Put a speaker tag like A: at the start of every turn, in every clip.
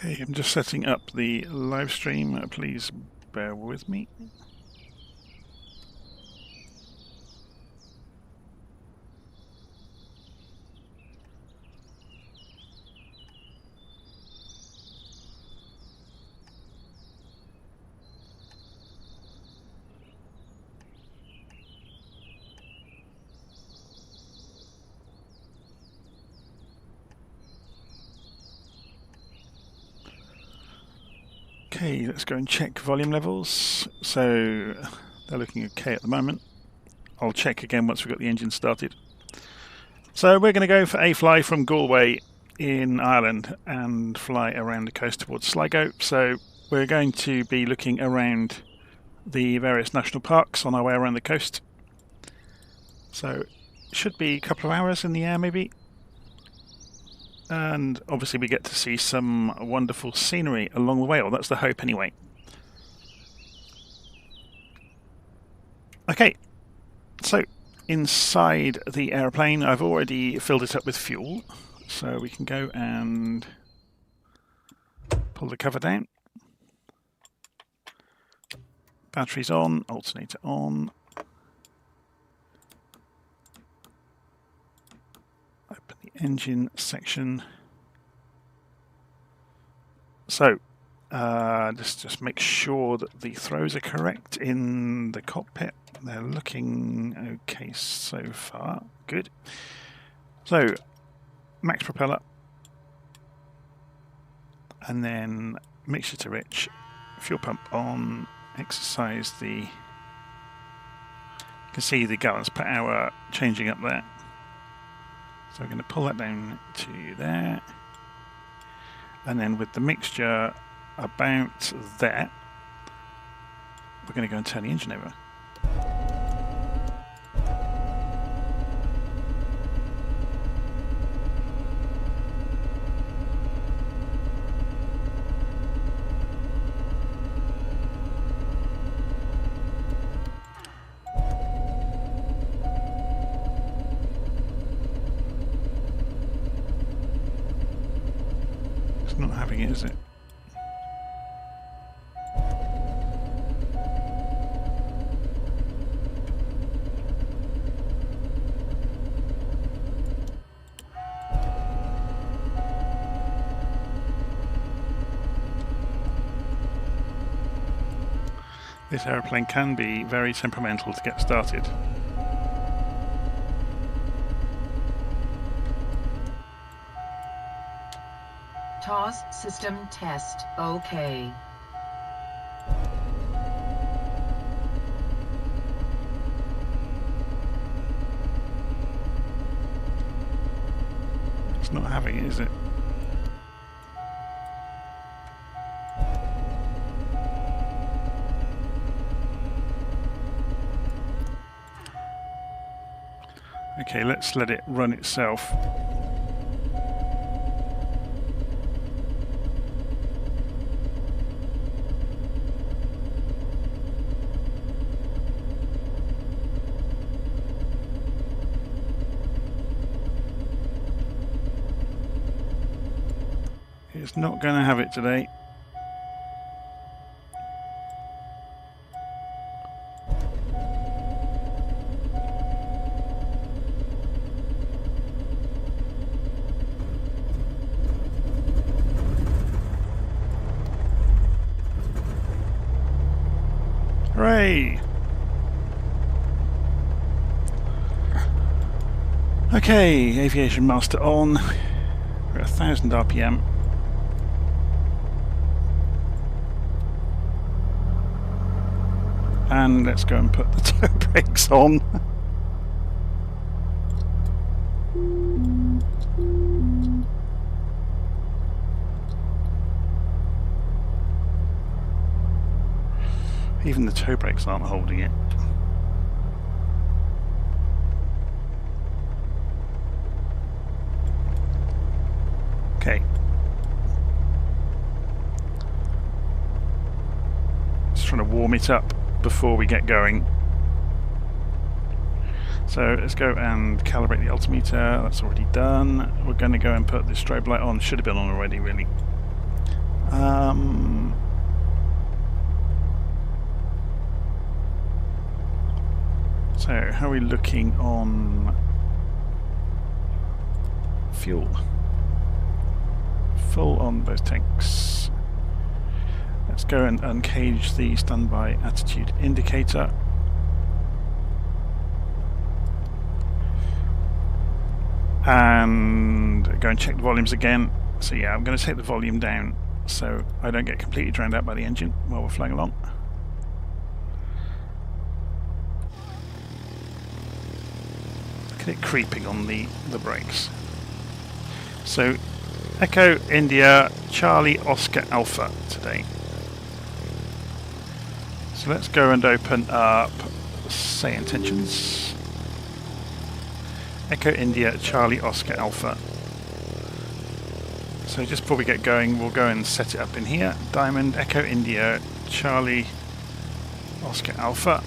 A: Okay, I'm just setting up the live stream. Please bear with me. Okay, let's go and check volume levels. So they're looking okay at the moment. I'll check again once we've got the engine started. So we're going to go for a fly from Galway in Ireland and fly around the coast towards Sligo. So we're going to be looking around the various national parks on our way around the coast. So it should be a couple of hours in the air maybe. And obviously we get to see some wonderful scenery along the way, or that's the hope anyway. Okay, so inside the aeroplane I've already filled it up with fuel, so we can go and pull the cover down. Batteries on, alternator on. Open the engine section. So just make sure that the throws are correct in the cockpit. They're looking okay so far. Good. So max propeller, and then mixture to rich, fuel pump on, exercise the, you can see the gallons per hour changing up there. So we're going to pull that down to there, and then with the mixture about there, we're going to go and turn the engine over. Not having it, is it? This aeroplane can be very temperamental to get started.
B: TOS system test okay.
A: It's not having it, is it? Okay, let's let it run itself. It's not going to have it today. Hooray! Okay, aviation master on. We're at 1000 RPM. And let's go and put the toe brakes on. Even the toe brakes aren't holding it. Okay. Just trying to warm it up before we get going. So let's go and calibrate the altimeter. That's already done. We're going to go and put the strobe light on. Should have been on already, really. So, how are we looking on fuel? Full on both tanks. Let's go and uncage the standby attitude indicator. And go and check the volumes again. So yeah, I'm going to take the volume down so I don't get completely drowned out by the engine while we're flying along. Look at it creeping on the brakes. So Echo India Charlie Oscar Alpha today. So let's go and open up SayIntentions. Echo India Charlie Oscar Alpha. So just before we get going, we'll go and set it up in here. Diamond Echo India Charlie Oscar Alpha.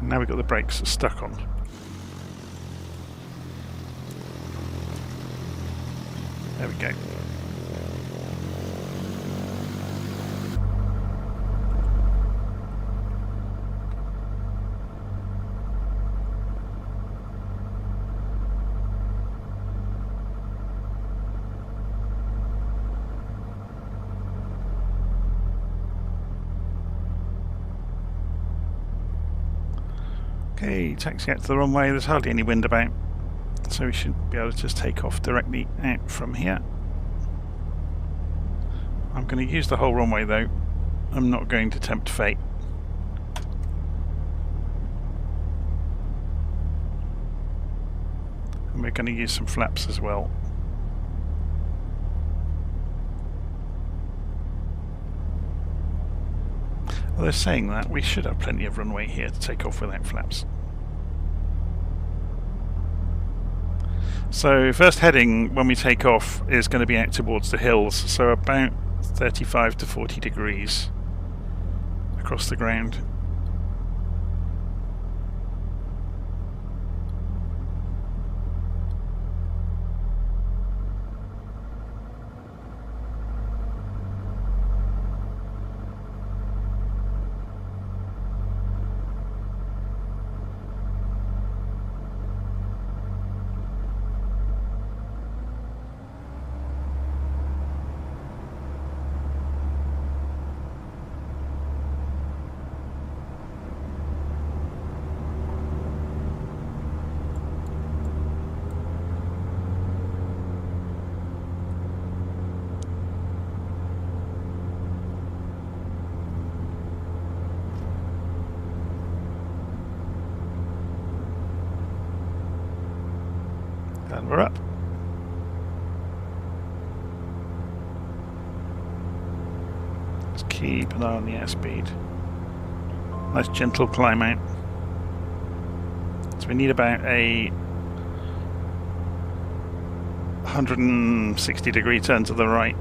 A: Now we've got the brakes stuck on. There we go. Okay, taxi out to the runway. There's hardly any wind about, so we should be able to just take off directly out from here. I'm going to use the whole runway though. I'm not going to tempt fate. And we're going to use some flaps as well. Although saying that, we should have plenty of runway here to take off without flaps. So first heading when we take off is going to be out towards the hills, so about 35 to 40 degrees across the ground. And we're up. Let's keep an eye on the airspeed. Nice gentle climb out. So we need about a 160 degree turn to the right.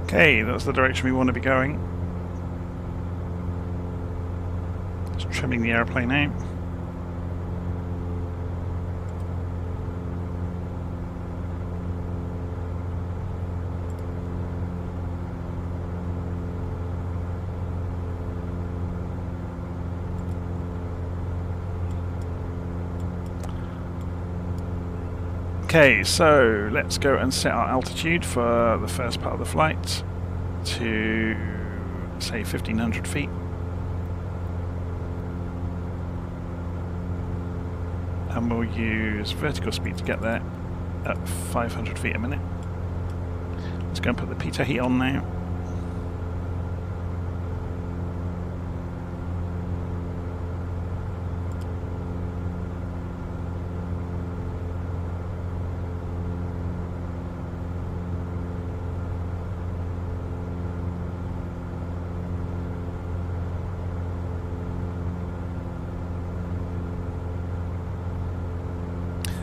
A: Okay, that's the direction we want to be going. Just trimming the airplane out. Okay, so let's go and set our altitude for the first part of the flight to, say, 1500 feet. and we'll use vertical speed to get there at 500 feet a minute. Let's go and put the pitot heat on now.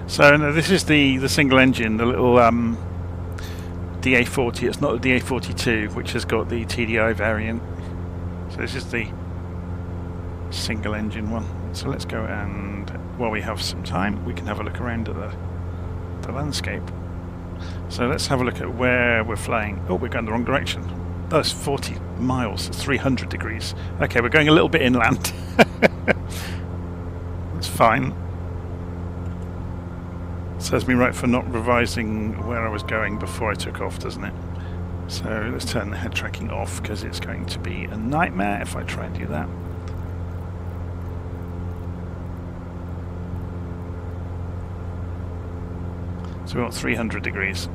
A: So no, this is the single engine, the little DA40. It's not the DA42, which has got the TDI variant. So this is the single engine one. So let's go, and while we have some time, we can have a look around at the landscape. So let's have a look at where we're flying. Oh, we're going the wrong direction. Oh, it's 40 miles, it's 300 degrees. Okay, we're going a little bit inland. That's fine. Serves me right for not revising where I was going before I took off, doesn't it? So let's turn the head tracking off, because it's going to be a nightmare if I try and do that. So we want 300 degrees.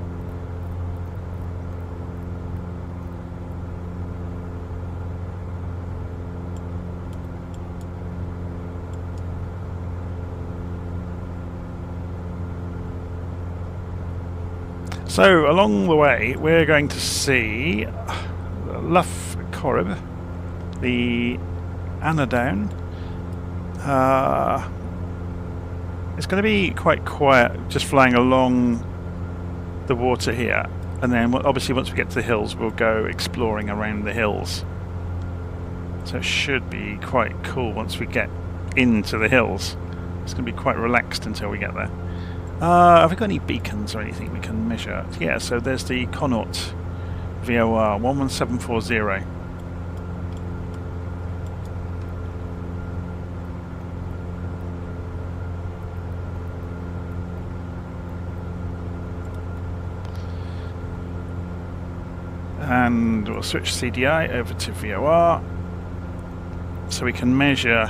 A: So along the way we're going to see Lough Corrib, the Anodown. It's going to be quite quiet, just flying along the water here, and then obviously once we get to the hills we'll go exploring around the hills. So it should be quite cool once we get into the hills. It's going to be quite relaxed until we get there. Have we got any beacons or anything we can measure? Yeah, so there's the Connaught VOR 11740. And we'll switch CDI over to VOR so we can measure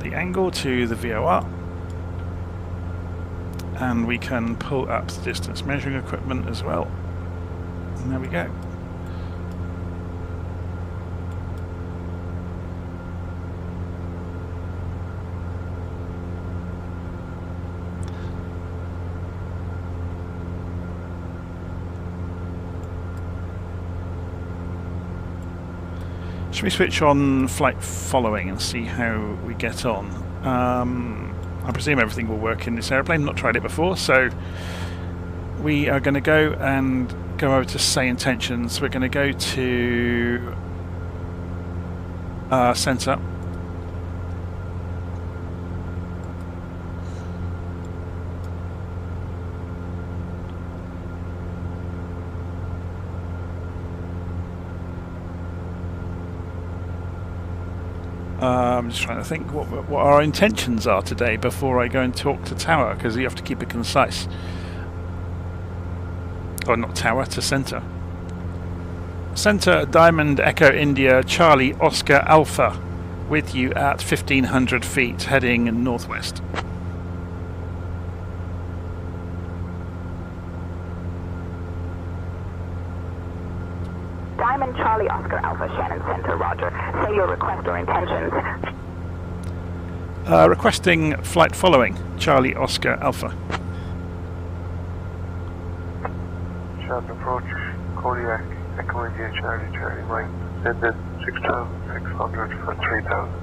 A: the angle to the VOR. And we can pull up the distance measuring equipment as well. And there we go. Should we switch on flight following and see how we get on? I presume everything will work in this aeroplane. I've not tried it before, so we are going to go over to SayIntentions. We're going to go to Centre. I'm just trying to think what our intentions are today before I go and talk to Tower, because you have to keep it concise. Or not Tower, to Centre. Centre, Diamond Echo India Charlie Oscar Alpha, with you at 1500 feet, heading northwest.
C: Diamond Charlie Oscar Alpha, Shannon Center, roger. Say your request or intentions.
A: Requesting flight following, Charlie Oscar Alpha.
D: Sharp approach, Kodiak, Echo India, Charlie, Charlie, Mike. Send in 6,600 for 3,000.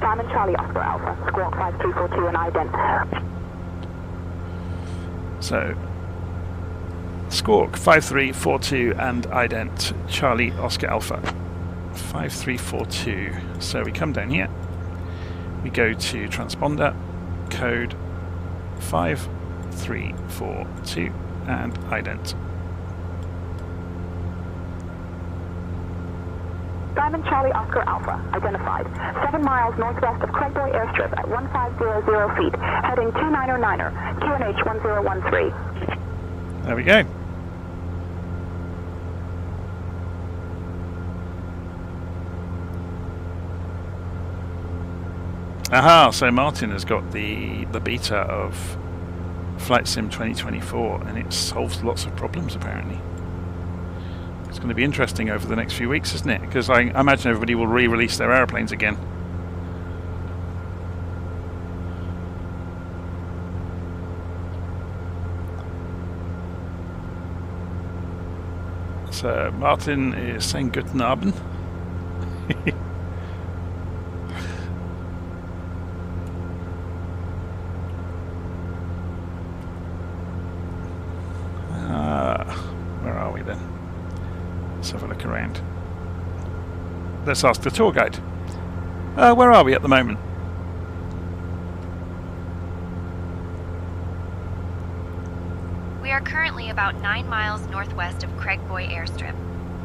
C: Diamond Charlie Oscar Alpha, Squawk 5342 and ident.
A: So, Squawk 5342 and ident, Charlie Oscar Alpha 5342. So we come down here, we go to transponder, code 5342 and ident.
C: Diamond Charlie Oscar Alpha, identified. 7 miles northwest of Craigboy Airstrip at 1500 feet, heading 2909er, QNH 1013.
A: There we go. Aha, so Martin has got the beta of Flight Sim 2024, and it solves lots of problems apparently. It's going to be interesting over the next few weeks, isn't it? Because I imagine everybody will re-release their aeroplanes again. So Martin is saying Guten Abend. Where are we then? Let's have a look around. Let's ask the tour guide. Where are we at the moment?
E: We are currently about 9 miles northwest of Craigboy Airstrip,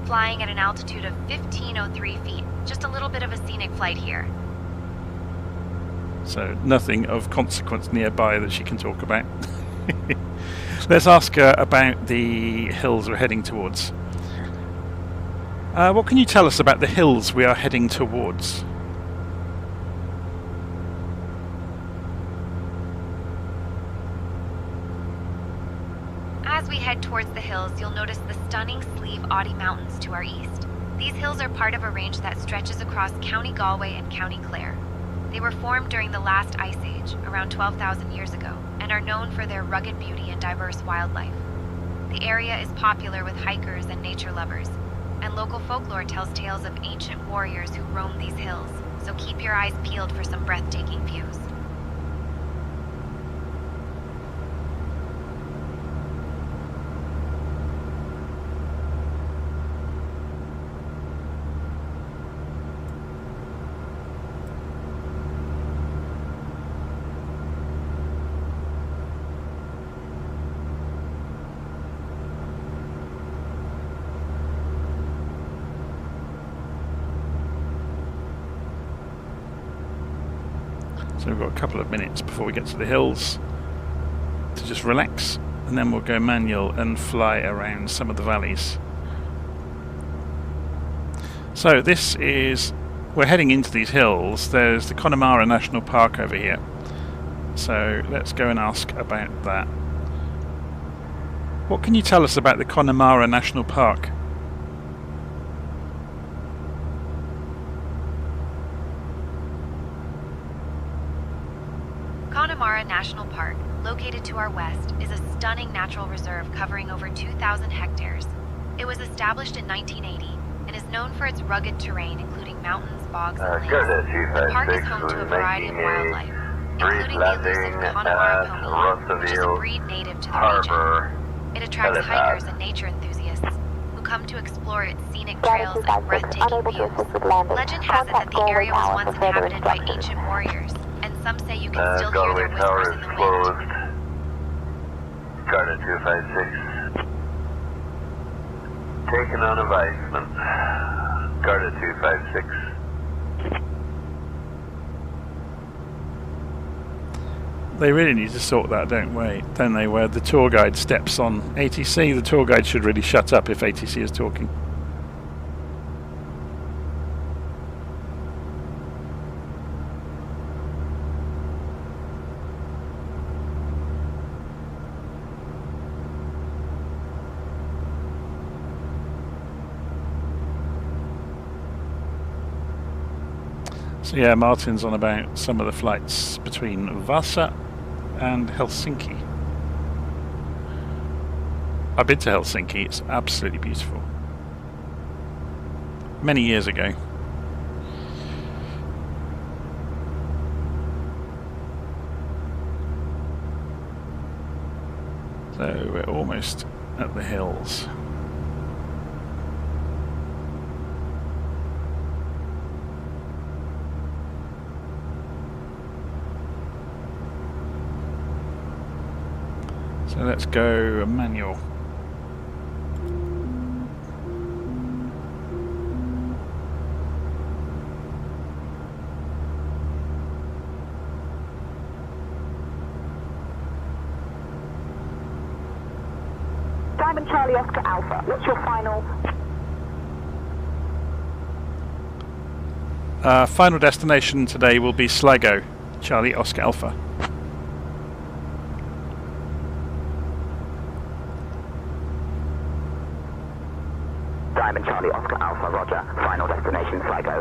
E: flying at an altitude of 1,503 feet. Just a little bit of a scenic flight here.
A: So nothing of consequence nearby that she can talk about. Let's ask her about the hills we're heading towards. What can you tell us about the hills we are heading towards?
E: As we head towards the hills, you'll notice the stunning Slieve Audie Mountains to our east. These hills are part of a range that stretches across County Galway and County Clare. They were formed during the last ice age, around 12,000 years ago, and are known for their rugged beauty and diverse wildlife. The area is popular with hikers and nature lovers, and local folklore tells tales of ancient warriors who roamed these hills, so keep your eyes peeled for some breathtaking views.
A: So we've got a couple of minutes before we get to the hills to just relax, and then we'll go manual and fly around some of the valleys. So this is, we're heading into these hills. There's the Connemara National Park over here. So let's go and ask about that. What can you tell us about the Connemara National Park?
E: Connemara National Park, located to our west, is a stunning natural reserve covering over 2,000 hectares. It was established in 1980 and is known for its rugged terrain, including mountains, bogs, and lakes. The park is home to a variety of wildlife, including the elusive Connemara pony, which is a breed native to the region. It attracts hikers and nature enthusiasts who come to explore its scenic trails and breathtaking views. Legend has it that the area was once inhabited by ancient warriors, and some say you can still hear their whispers in the wind.
D: Garda 256. Taken on advisement. Garda 256.
A: They really need to sort that, don't they, where the tour guide steps on ATC. The tour guide should really shut up if ATC is talking. So yeah, Martin's on about some of the flights between Vasa and Helsinki. I've been to Helsinki, it's absolutely beautiful. Many years ago. So we're almost at the hills. So let's go manual.
C: Diamond Charlie Oscar Alpha, what's your final?
A: Final destination today will be Sligo. Charlie Oscar Alpha.
C: Diamond Charlie Oscar Alpha, roger. Final destination Sligo.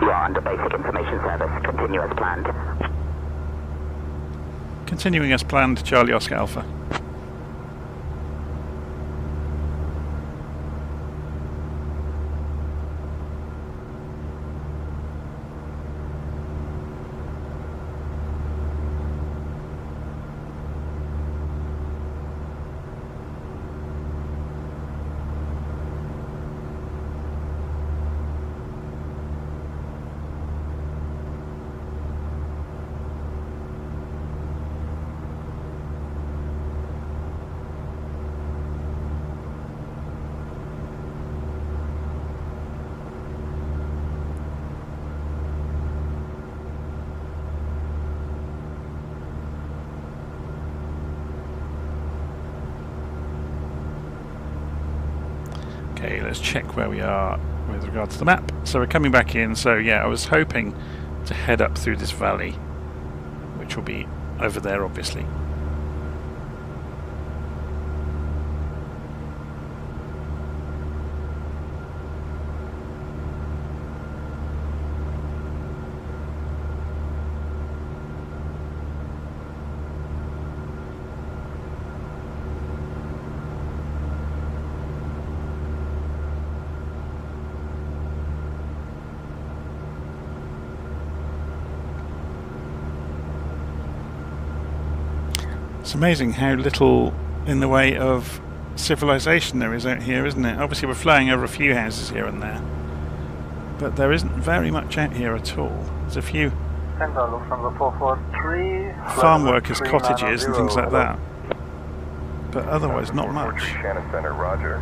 C: You are under basic information service. Continue as planned.
A: Continuing as planned, Charlie Oscar Alpha. Okay, let's check where we are with regard to the map. So we're coming back in, so yeah, I was hoping to head up through this valley, which will be over there obviously. It's amazing how little in the way of civilization there is out here, isn't it? Obviously we're flying over a few houses here and there, but there isn't very much out here at all. There's a few farm workers' cottages and things like that, but otherwise not much.
D: Shannon Center, roger.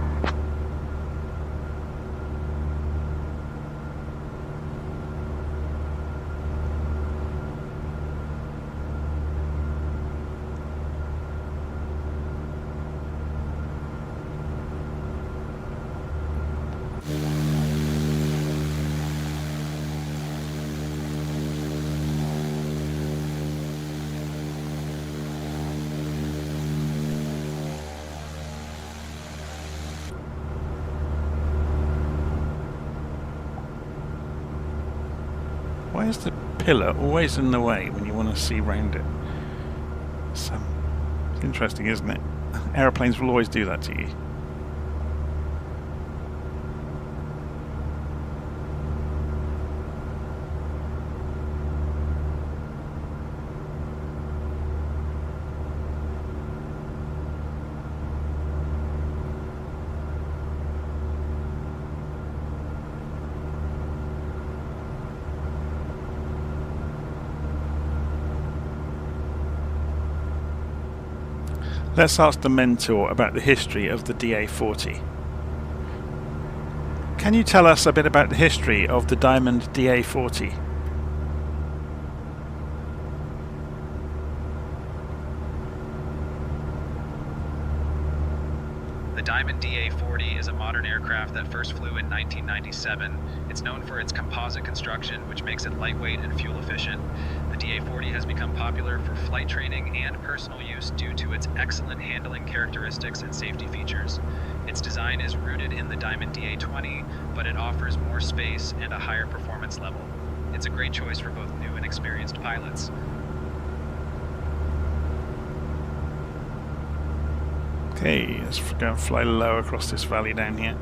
A: Why is the pillar always in the way when you want to see round it? It's interesting, isn't it? Aeroplanes will always do that to you. Let's ask the mentor about the history of the DA40. Can you tell us a bit about the history of the Diamond DA40?
F: The Diamond DA40 is a modern aircraft that first flew in 1997. It's known for its composite construction, which makes it lightweight and fuel efficient. The DA40 has become popular for flight training and personal use due to its excellent handling characteristics and safety features. Its design is rooted in the Diamond DA20, but it offers more space and a higher performance level. It's a great choice for both new and experienced pilots.
A: Okay, let's go and fly low across this valley down here.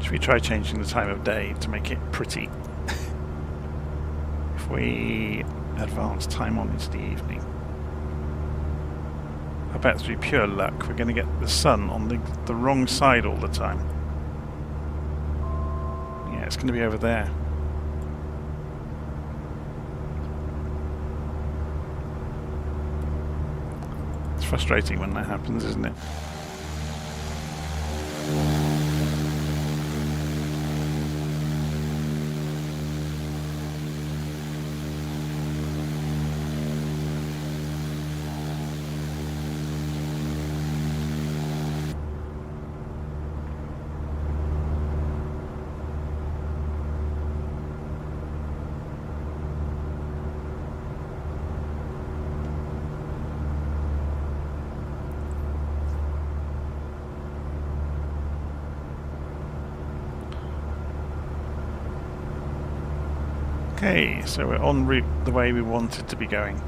A: Should we try changing the time of day to make it pretty? If we advance time on into the evening. I bet through pure luck we're going to get the sun on the wrong side all the time. Yeah, it's going to be over there. It's frustrating when that happens, isn't it? Okay, so we're en route the way we wanted to be going.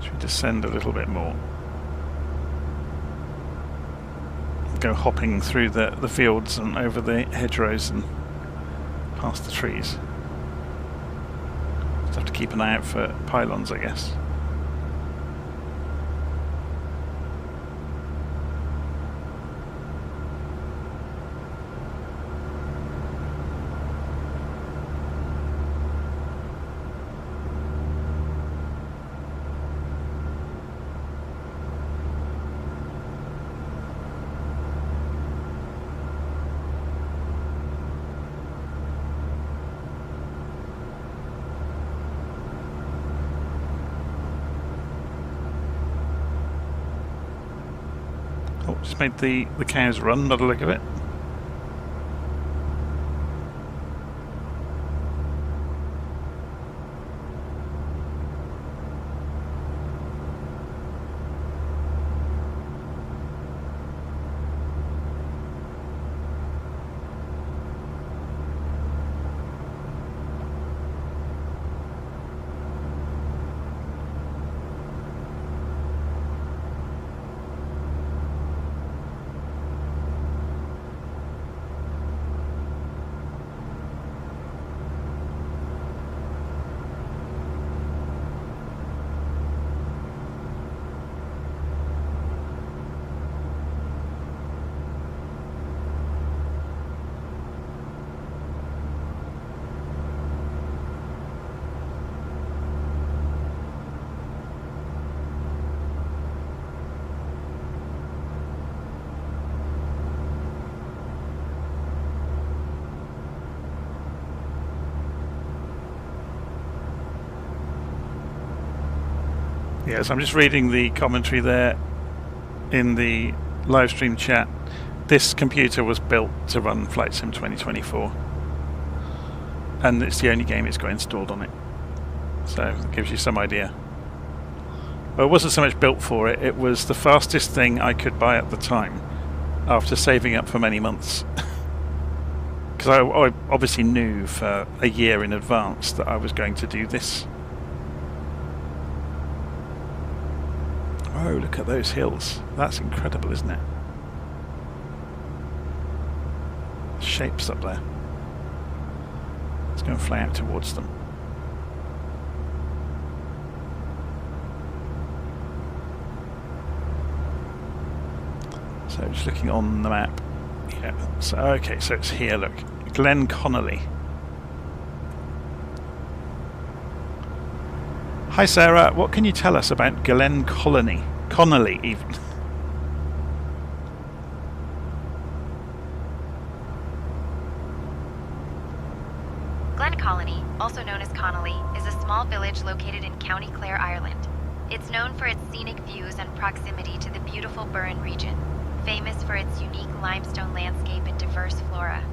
A: Should we descend a little bit more? Go hopping through the fields and over the hedgerows and past the trees. Just have to keep an eye out for pylons, I guess. Oh, just made the cows run by the look of it. Yes, I'm just reading the commentary there in the live stream chat. This computer was built to run Flight Sim 2024, and it's the only game it's got installed on it, so it gives you some idea. Well, it wasn't so much built for it, it was the fastest thing I could buy at the time after saving up for many months. Because I obviously knew for a year in advance that I was going to do this. Oh, look at those hills. That's incredible, isn't it? Shapes up there. Let's go and fly out towards them. So just looking on the map. Yeah. So okay, so it's here, look. Glen Connolly. Hi Sarah, what can you tell us about Glen Connolly? Connolly even.
E: Glen Colony, also known as Connolly, is a small village located in County Clare, Ireland. It's known for its scenic views and proximity to the beautiful Burren region, famous for its unique limestone landscape and diverse flora.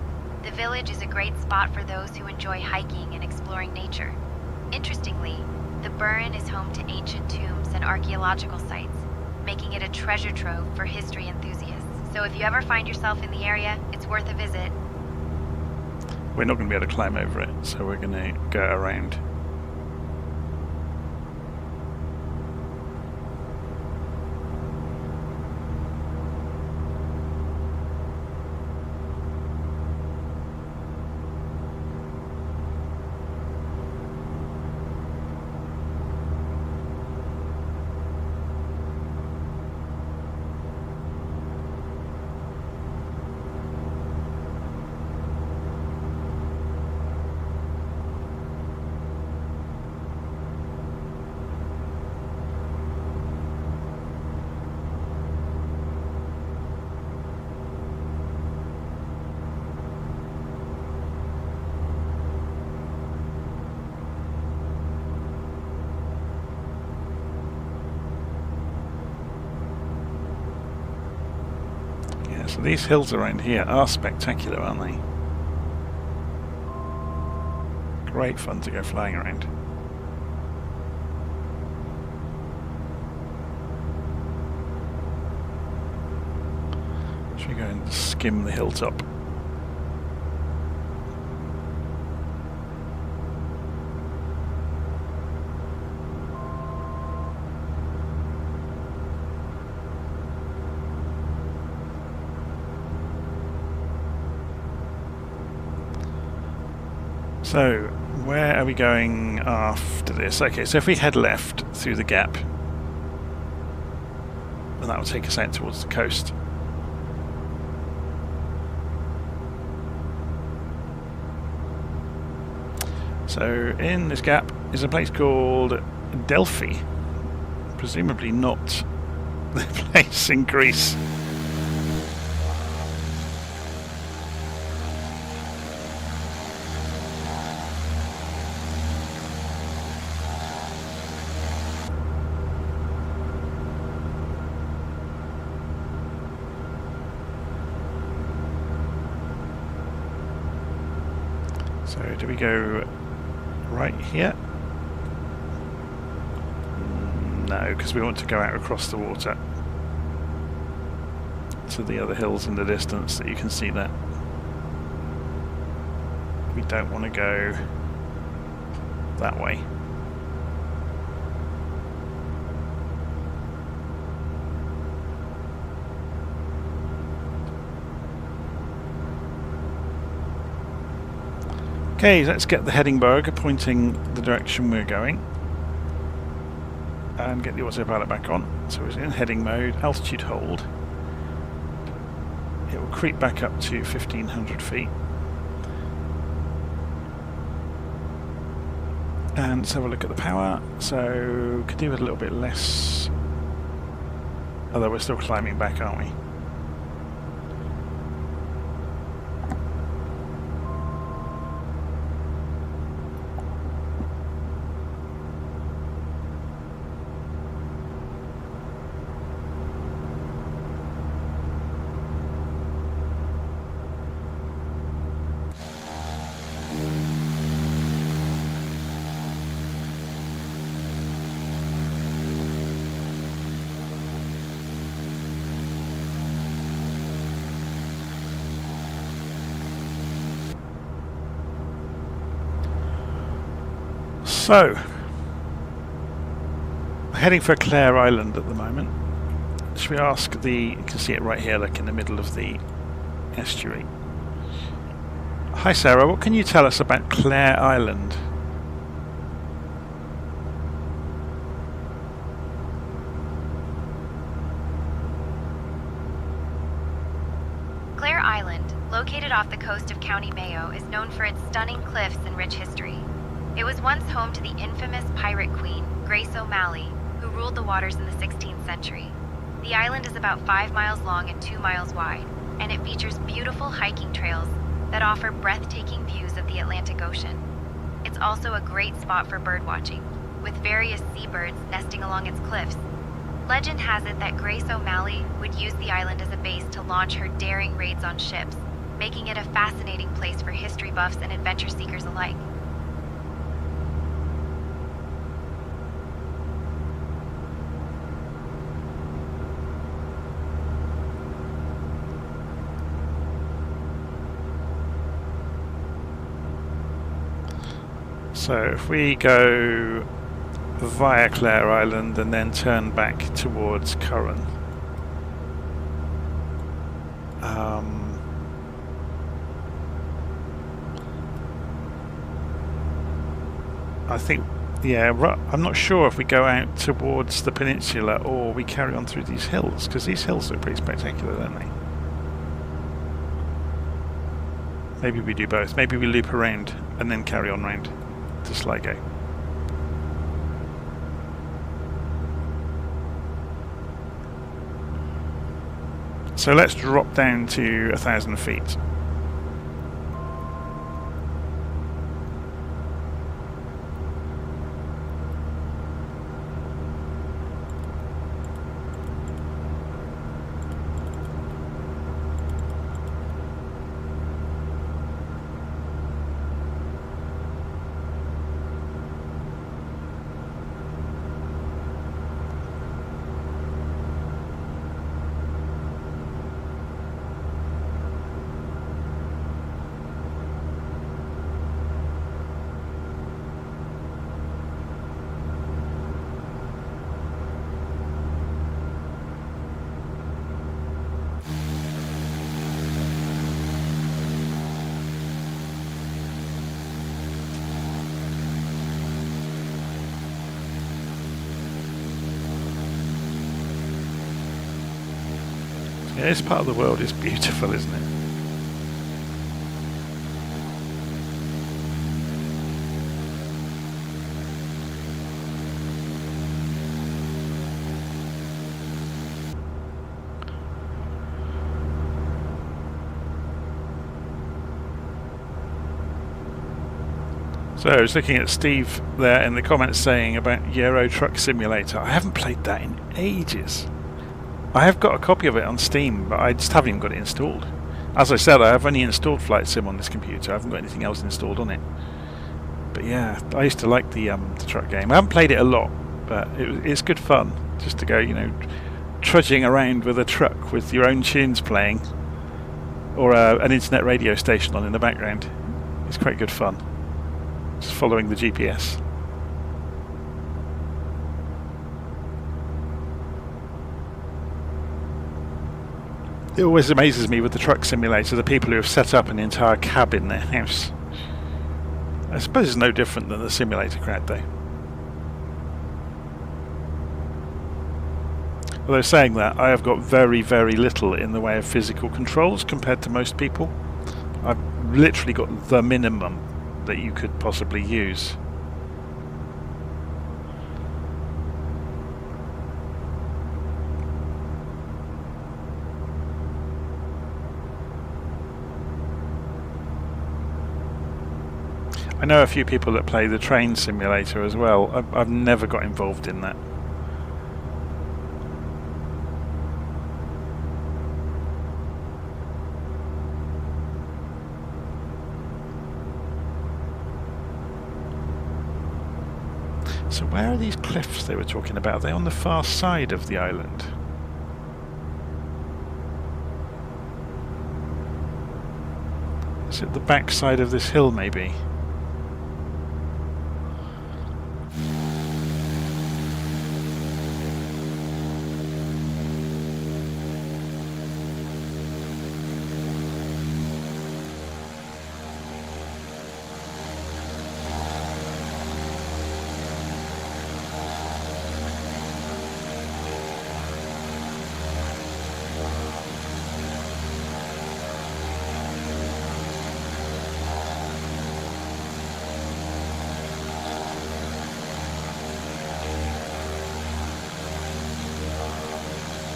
E: The village is a great spot for those who enjoy hiking and exploring nature. Interestingly, the Burren is home to ancient tombs and archaeological sites, making it a treasure trove for history enthusiasts. so if you ever find yourself in the area, it's worth a visit.
A: We're not going to be able to climb over it, so we're going to go around. So these hills around here are spectacular, aren't they? Great fun to go flying around. Should we go and skim the hilltop? So, where are we going after this? Okay, so if we head left through the gap, and that will take us out towards the coast. So, in this gap is a place called Delphi, presumably not the place in Greece. So do we go right here? No, because we want to go out across the water to the other hills in the distance that you can see there. We don't want to go that way. Okay, let's get the heading bug pointing the direction we're going and get the autopilot back on. So it's in heading mode, altitude hold. It will creep back up to 1500 feet. And let's have a look at the power. So could do with a little bit less, although we're still climbing back, aren't we? So, heading for Clare Island at the moment. Should we ask you can see it right here, like in the middle of the estuary. Hi Sarah, what can you tell us about Clare Island?
E: Clare Island, located off the coast of County Mayo, is known for its stunning cliffs and rich history. It was once home to the infamous pirate queen, Grace O'Malley, who ruled the waters in the 16th century. The island is about 5 miles long and 2 miles wide, and it features beautiful hiking trails that offer breathtaking views of the Atlantic Ocean. It's also a great spot for birdwatching, with various seabirds nesting along its cliffs. Legend has it that Grace O'Malley would use the island as a base to launch her daring raids on ships, making it a fascinating place for history buffs and adventure seekers alike.
A: So if we go via Clare Island and then turn back towards Curran. I think, yeah, I'm not sure if we go out towards the peninsula or we carry on through these hills, because these hills are pretty spectacular, don't they? Maybe we do both. Maybe we loop around and then carry on round to Sligo. So let's drop down to 1,000 feet. Yeah, this part of the world is beautiful, isn't it? So I was looking at Steve there in the comments saying about Euro Truck Simulator. I haven't played that in ages. I have got a copy of it on Steam, but I just haven't even got it installed. As I said, I have only installed Flight Sim on this computer. I haven't got anything else installed on it. But yeah, I used to like the truck game. I haven't played it a lot, but it's good fun just to go, you know, trudging around with a truck with your own tunes playing, or an internet radio station on in the background. It's quite good fun. Just following the GPS. It always amazes me with the truck simulator, the people who have set up an entire cab in their house. I suppose it's no different than the simulator crowd though. Although saying that, I have got very, very little in the way of physical controls compared to most people. I've literally got the minimum that you could possibly use. I know a few people that play the train simulator as well. I've never got involved in that. So where are these cliffs they were talking about? Are they on the far side of the island? Is it the back side of this hill maybe?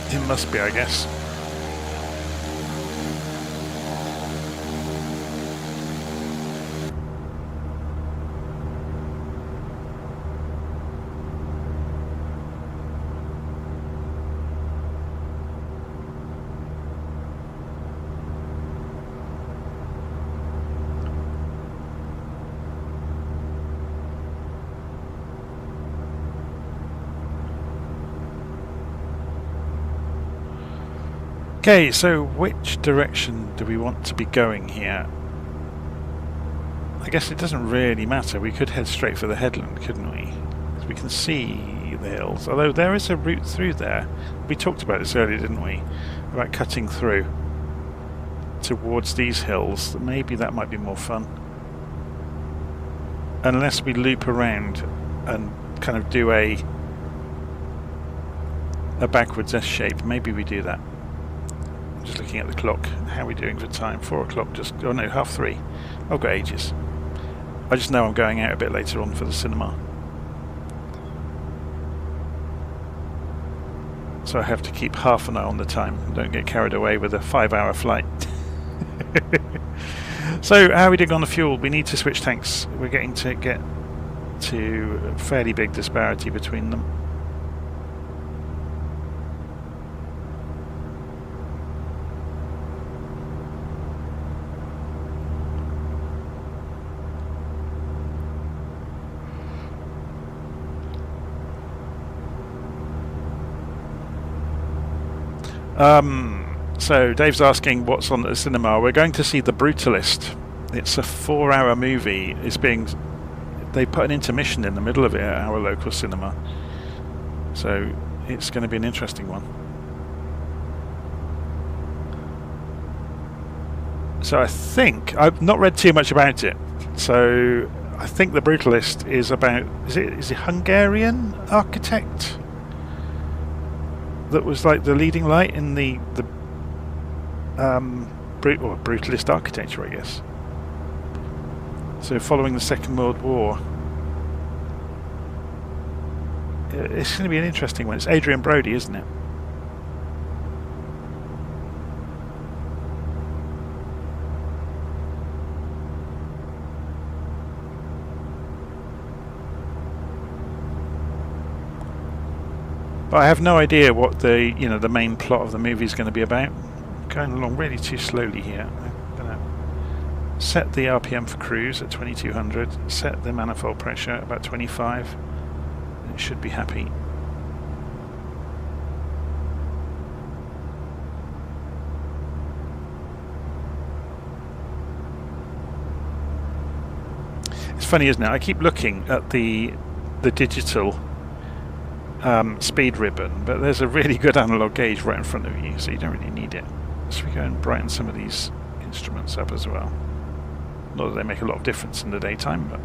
A: It must be, I guess. Okay, so which direction do we want to be going here? I guess it doesn't really matter. We could head straight for the headland, couldn't we? Because we can see the hills. Although there is a route through there. We talked about this earlier, didn't we? About cutting through towards these hills. Maybe that might be more fun. Unless we loop around and kind of do a backwards S shape. Maybe we do that. I'm just looking at the clock. How are we doing for time? 4 o'clock, just... oh no, 3:30. I've got ages. I just know I'm going out a bit later on for the cinema. So I have to keep half an eye on the time. Don't get carried away with a 5-hour flight. So how are we doing on the fuel? We need to switch tanks. We're getting to get to a fairly big disparity between them. So Dave's asking what's on at the cinema. We're going to see The Brutalist. It's a 4-hour movie. They put an intermission in the middle of it at our local cinema. So it's going to be an interesting one. So I think I've not read too much about it. So I think The Brutalist is about is it Hungarian architect that was like the leading light in the brutalist architecture, I guess. So following the Second World War, it's going to be an interesting one. It's Adrian Brody, isn't it? But I have no idea what the main plot of the movie is going to be about. I'm going along really too slowly here. I'm going to set the RPM for cruise at 2200, set the manifold pressure about 25, and it should be happy. It's funny, isn't it? I keep looking at the digital speed ribbon, but there's a really good analog gauge right in front of you, so you don't really need it. So we go and brighten some of these instruments up as well. Not that they make a lot of difference in the daytime, but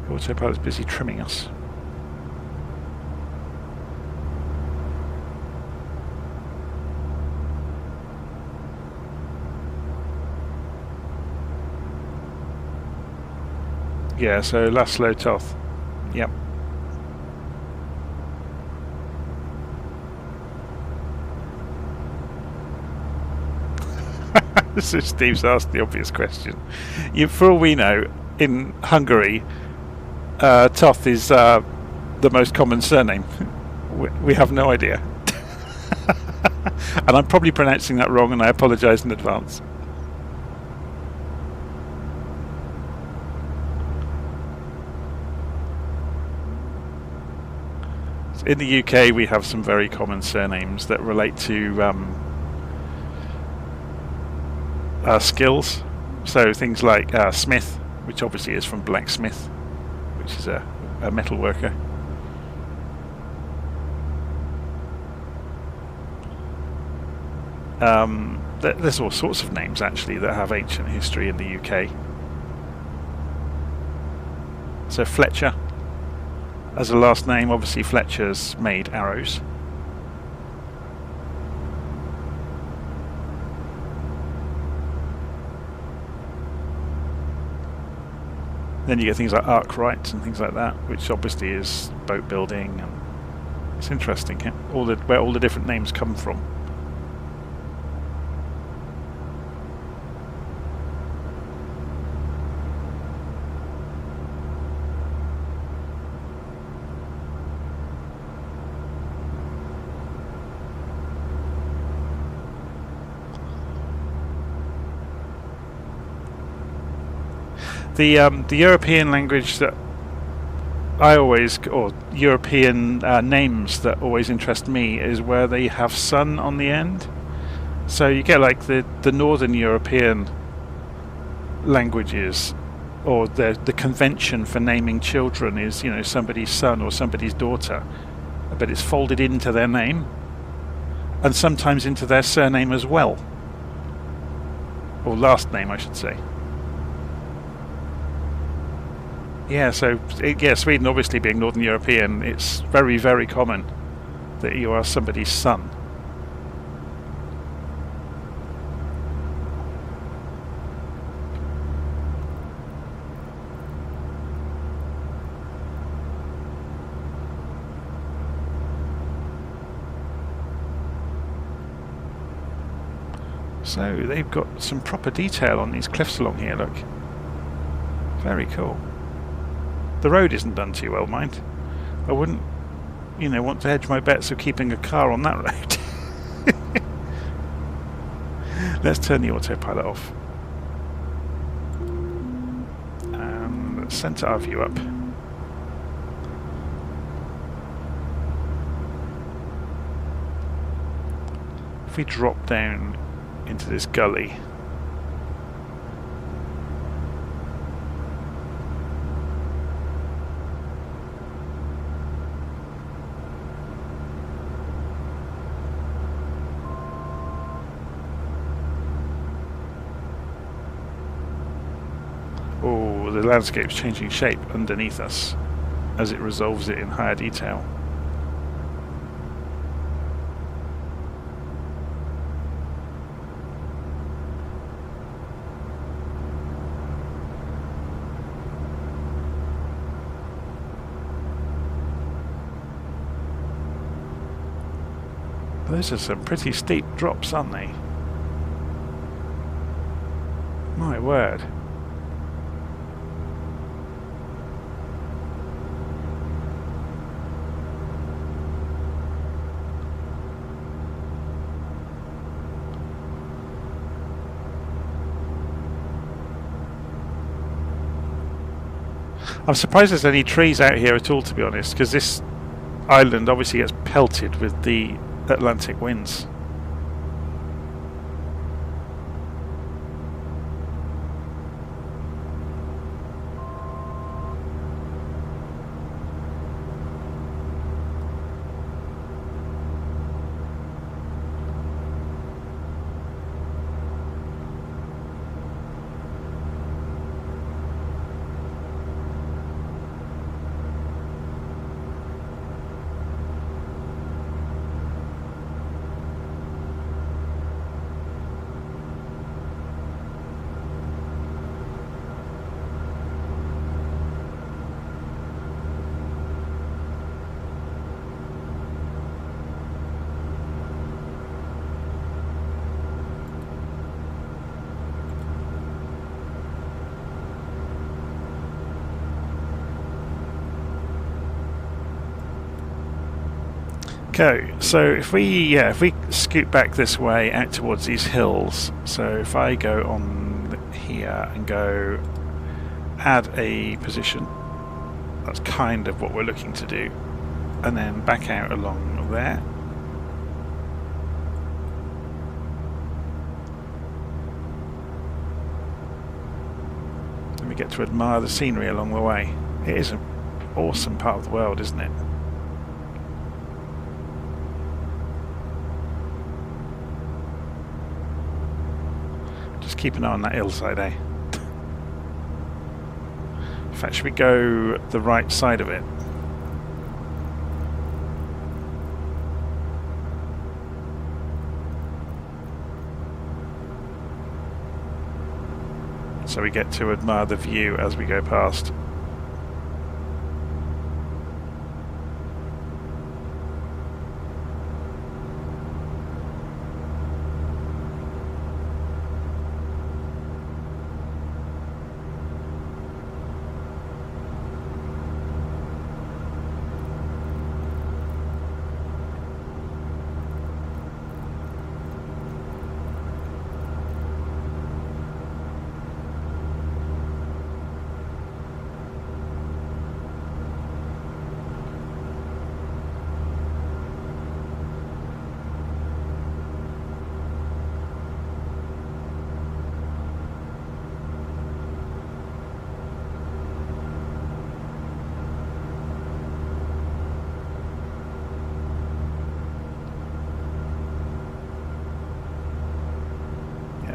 A: the autopilot's busy trimming us. Yeah, so Laszlo Toth. Yep. So Steve's asked the obvious question. For all we know, in Hungary, Toth is the most common surname. We have no idea. And I'm probably pronouncing that wrong, and I apologise in advance. In the UK, we have some very common surnames that relate to skills. So things like Smith, which obviously is from blacksmith, which is a metal worker. There's all sorts of names actually that have ancient history in the UK. So Fletcher, as a last name, obviously Fletcher's made arrows. Then you get things like Arkwright and things like that, which obviously is boat building, and it's interesting where all the different names come from. The European language that I always, or European names that always interest me is where they have sun on the end. So you get like the Northern European languages, or the convention for naming children is, somebody's son or somebody's daughter, but it's folded into their name and sometimes into their surname as well, or last name I should say. Yeah, so Sweden obviously being Northern European, it's very, very common that you are somebody's son. So they've got some proper detail on these cliffs along here, look. Very cool. The road isn't done too well, mind. I wouldn't, want to hedge my bets of keeping a car on that road. Let's turn the autopilot off. And let's centre our view up. If we drop down into this gully, the landscape's changing shape underneath us as it resolves it in higher detail. Those are some pretty steep drops, aren't they? My word. I'm surprised there's any trees out here at all, to be honest, because this island obviously gets pelted with the Atlantic winds. Okay, so if we scoot back this way out towards these hills, so if I go on here and go add a position, that's kind of what we're looking to do, and then back out along there. Then we get to admire the scenery along the way. It is an awesome part of the world, isn't it? Keep an eye on that hillside, eh? In fact, should we go the right side of it? So we get to admire the view as we go past.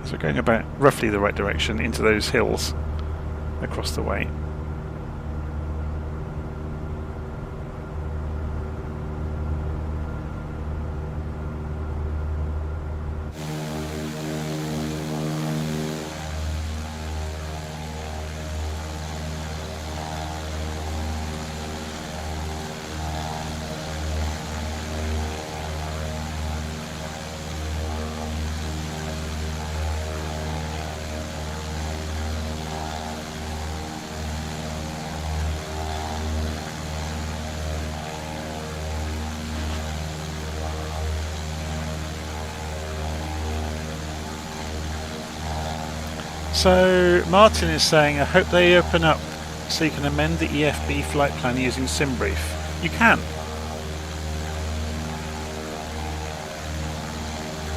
A: So going about roughly the right direction into those hills across the way. So Martin is saying, I hope they open up so you can amend the EFB flight plan using SimBrief. You can.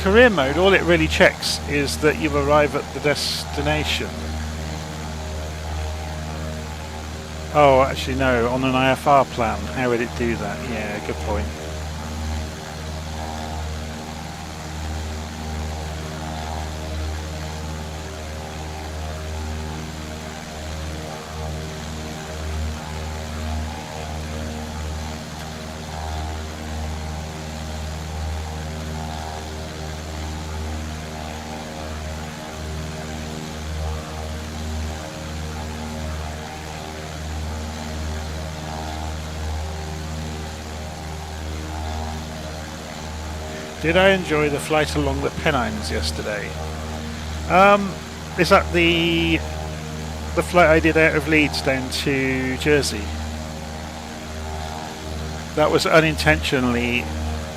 A: Career mode, all it really checks is that you arrive at the destination. Oh, actually no, on an IFR plan, how would it do that? Yeah, good point. Did I enjoy the flight along the Pennines yesterday? Is that the flight I did out of Leeds down to Jersey? That was unintentionally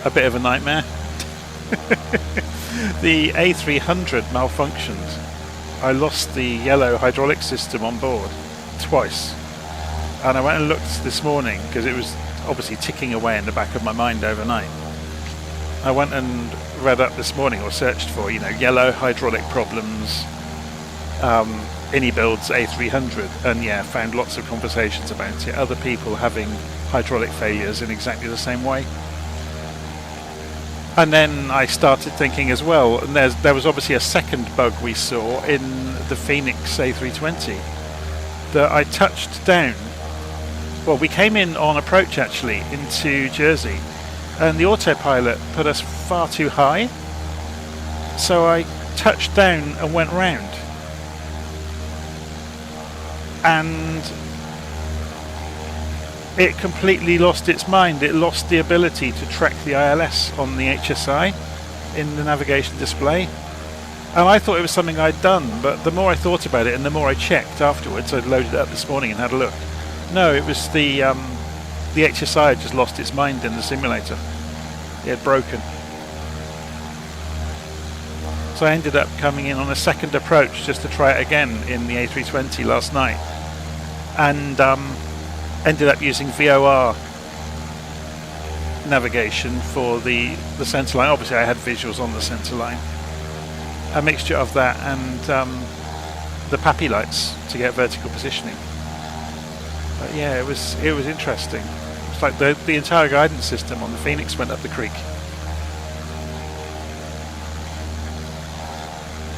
A: a bit of a nightmare. The A300 malfunctioned. I lost the yellow hydraulic system on board twice. And I went and looked this morning because it was obviously ticking away in the back of my mind overnight. I went and read up this morning, or searched for, yellow hydraulic problems, Build's A300, and yeah, found lots of conversations about it. Other people having hydraulic failures in exactly the same way. And then I started thinking as well, and there was obviously a second bug we saw in the Phoenix A320 that I touched down. Well, we came in on approach actually into Jersey, and the autopilot put us far too high, so I touched down and went round, and it completely lost its mind. It lost the ability to track the ILS on the HSI in the navigation display, and I thought it was something I'd done, but the more I thought about it and the more I checked afterwards, I loaded it up this morning and had a look. No, it was the HSI had just lost its mind in the simulator. It had broken. So I ended up coming in on a second approach just to try it again in the A320 last night, and ended up using VOR navigation for the centre line. Obviously I had visuals on the centre line. A mixture of that and the PAPI lights to get vertical positioning. But yeah, it was interesting. It's like the entire guidance system on the Phoenix went up the creek.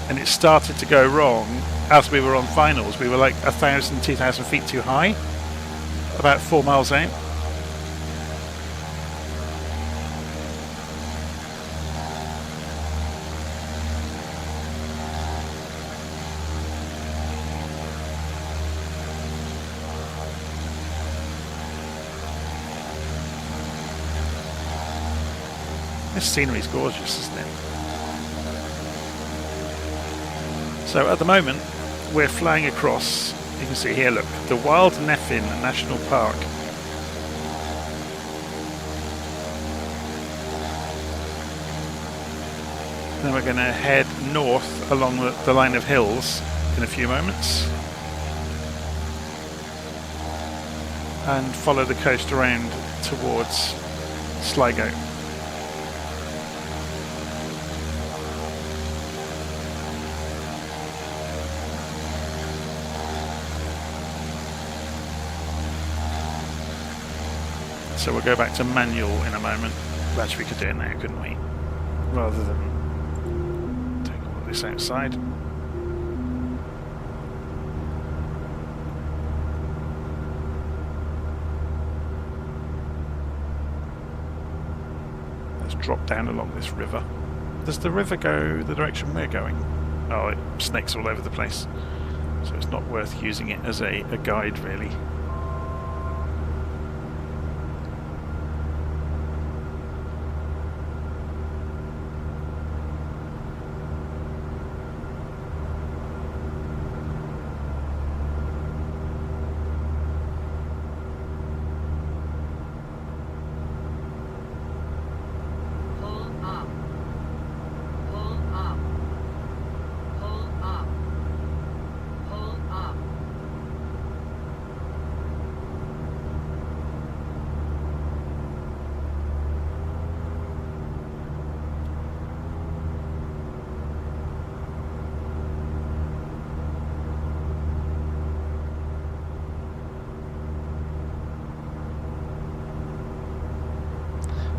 A: And it started to go wrong as we were on finals. We were like 1,000, 2,000 feet too high, about 4 miles out. This scenery's gorgeous, isn't it? So at the moment we're flying across, you can see here, look, the Wild Nephin National Park. Then we're going to head north along the line of hills in a few moments and follow the coast around towards Sligo. So we'll go back to manual in a moment. Actually, we could do it now, couldn't we? Rather than take all this outside. Let's drop down along this river. Does the river go the direction we're going? Oh, it snakes all over the place. So it's not worth using it as a guide, really.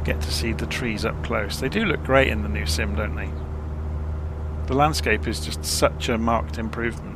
A: Get to see the trees up close. They do look great in the new sim, don't they? The landscape is just such a marked improvement.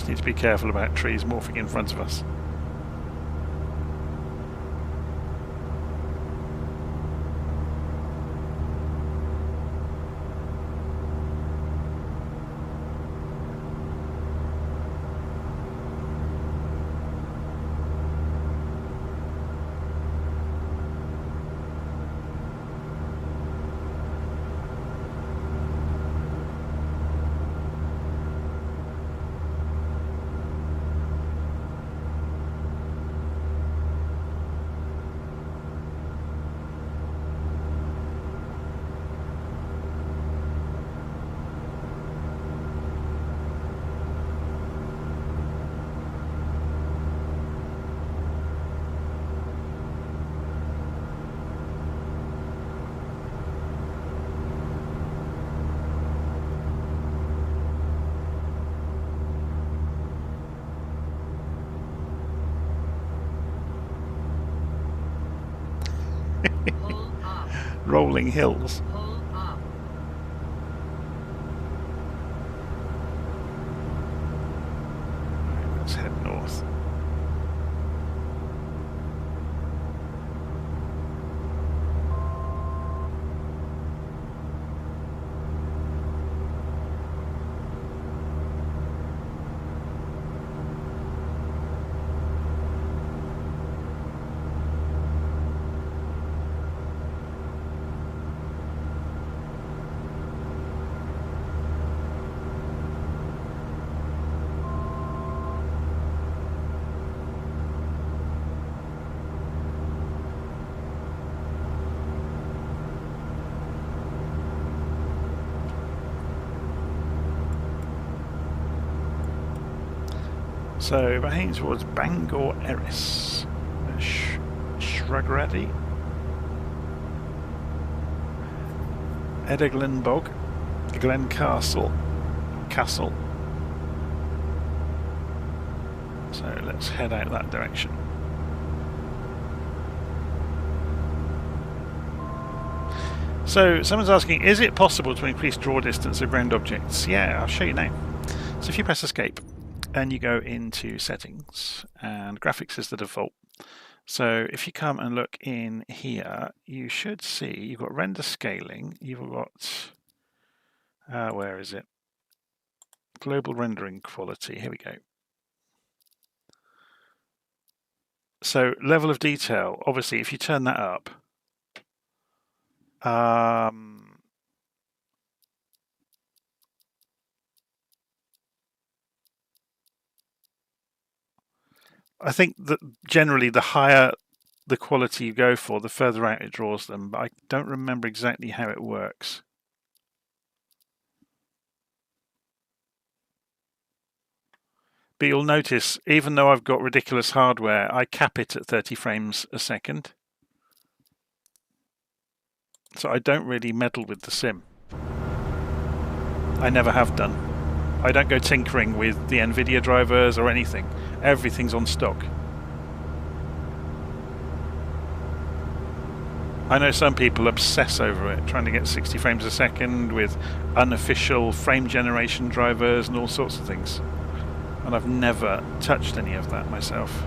A: Need to be careful about trees morphing in front of us. Rolling hills. Let's head north. So we're heading towards Bangor Erris, Shrugrady, Edeglen Bog, Glen Castle. So let's head out that direction. So someone's asking, is it possible to increase draw distance of ground objects? Yeah, I'll show you now. So if you press escape and you go into settings, and graphics is the default. So if you come and look in here, you should see you've got render scaling, you've got, where is it? Global rendering quality, here we go. So level of detail, obviously if you turn that up, I think that generally the higher the quality you go for, the further out it draws them, but I don't remember exactly how it works. But you'll notice, even though I've got ridiculous hardware, I cap it at 30 frames a second. So I don't really meddle with the sim. I never have done. I don't go tinkering with the NVIDIA drivers or anything. Everything's on stock. I know some people obsess over it, trying to get 60 frames a second with unofficial frame generation drivers and all sorts of things. And I've never touched any of that myself.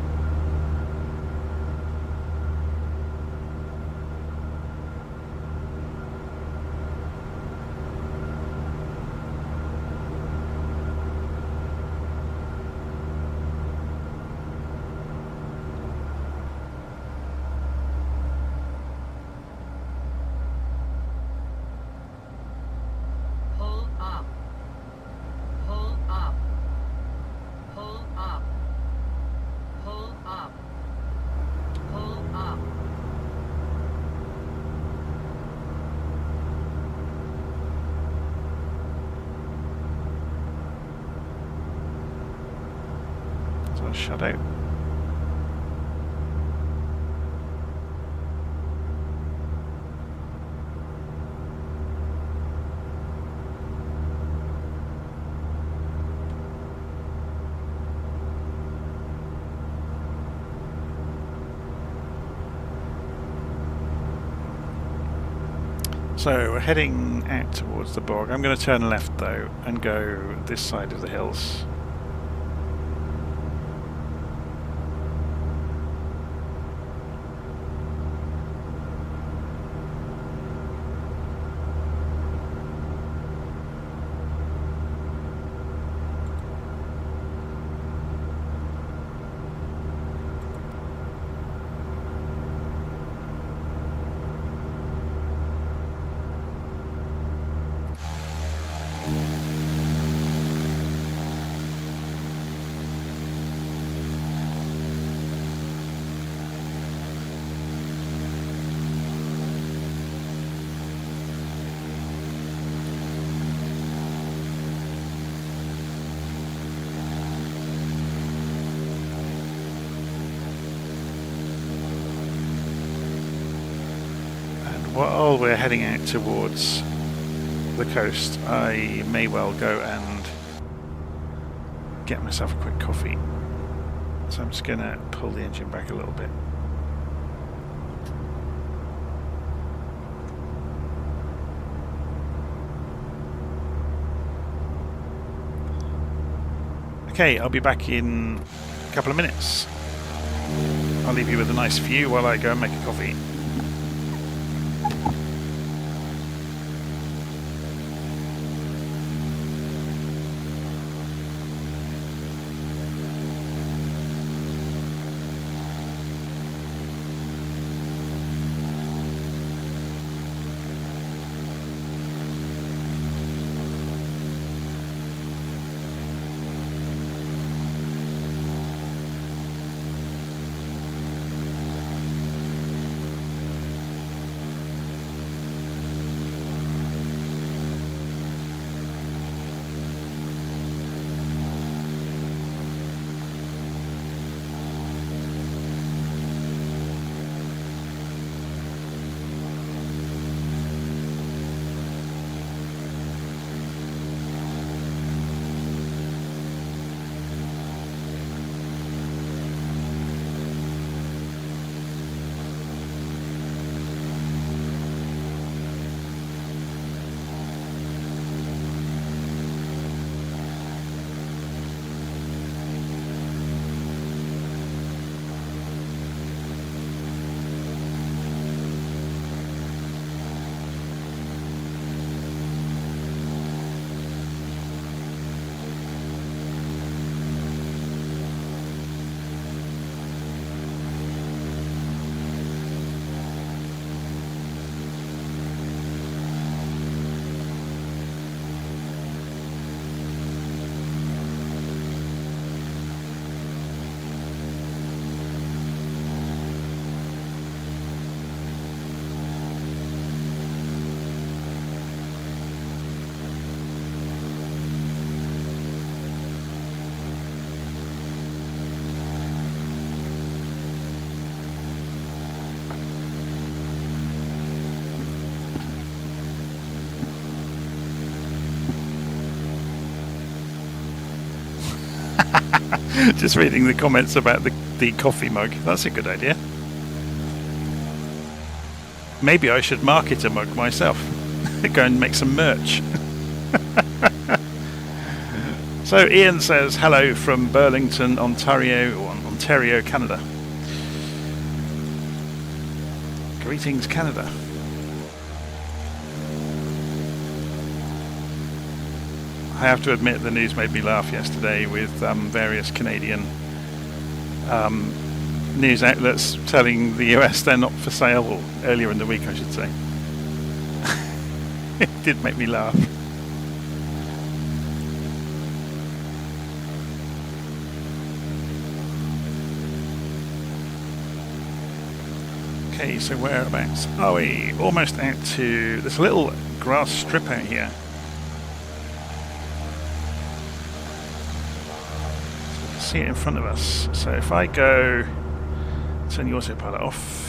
A: Shut out. So we're heading out towards the bog. I'm going to turn left though and go this side of the hills. While we're heading out towards the coast, I may well go and get myself a quick coffee. So I'm just going to pull the engine back a little bit. Okay, I'll be back in a couple of minutes. I'll leave you with a nice view while I go and make a coffee. Just reading the comments about the coffee mug. That's a good idea. Maybe I should market a mug myself. Go and make some merch. So Ian says hello from Burlington, Ontario, Canada. Greetings, Canada. I have to admit the news made me laugh yesterday with various Canadian news outlets telling the US they're not for sale, or earlier in the week I should say. It did make me laugh. Okay, so whereabouts are we? Almost out to this little grass strip out here. So we can see it in front of us. So if I go, turn the autopilot off.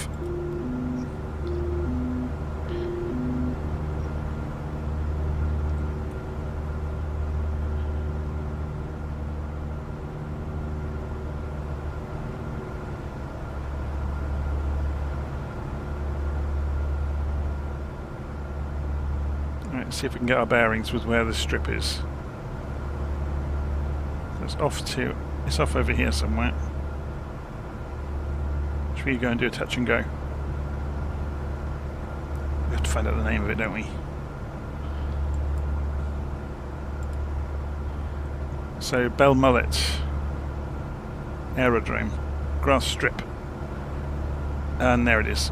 A: See if we can get our bearings with where the strip is. So it's off over here somewhere. Should we go and do a touch and go? We have to find out the name of it, don't we? So Belmullet Aerodrome, grass strip, and there it is.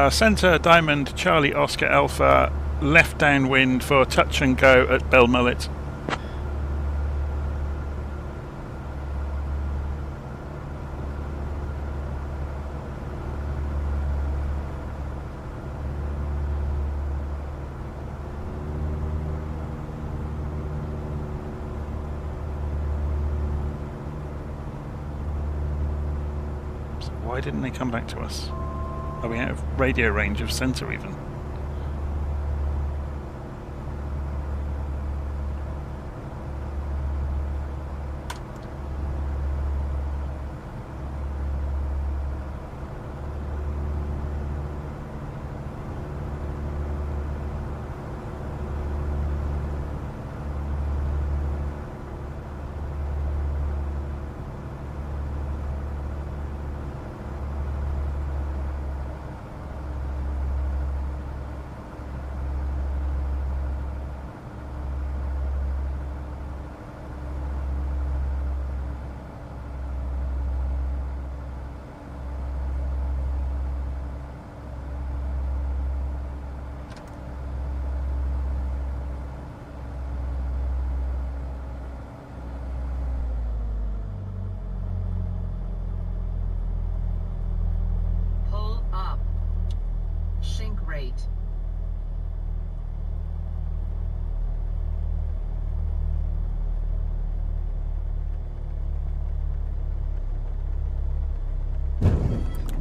A: Centre Diamond Charlie Oscar Alpha, left downwind for touch and go at Belmullet. So why didn't they come back to us? Are we out of radio range of centre even?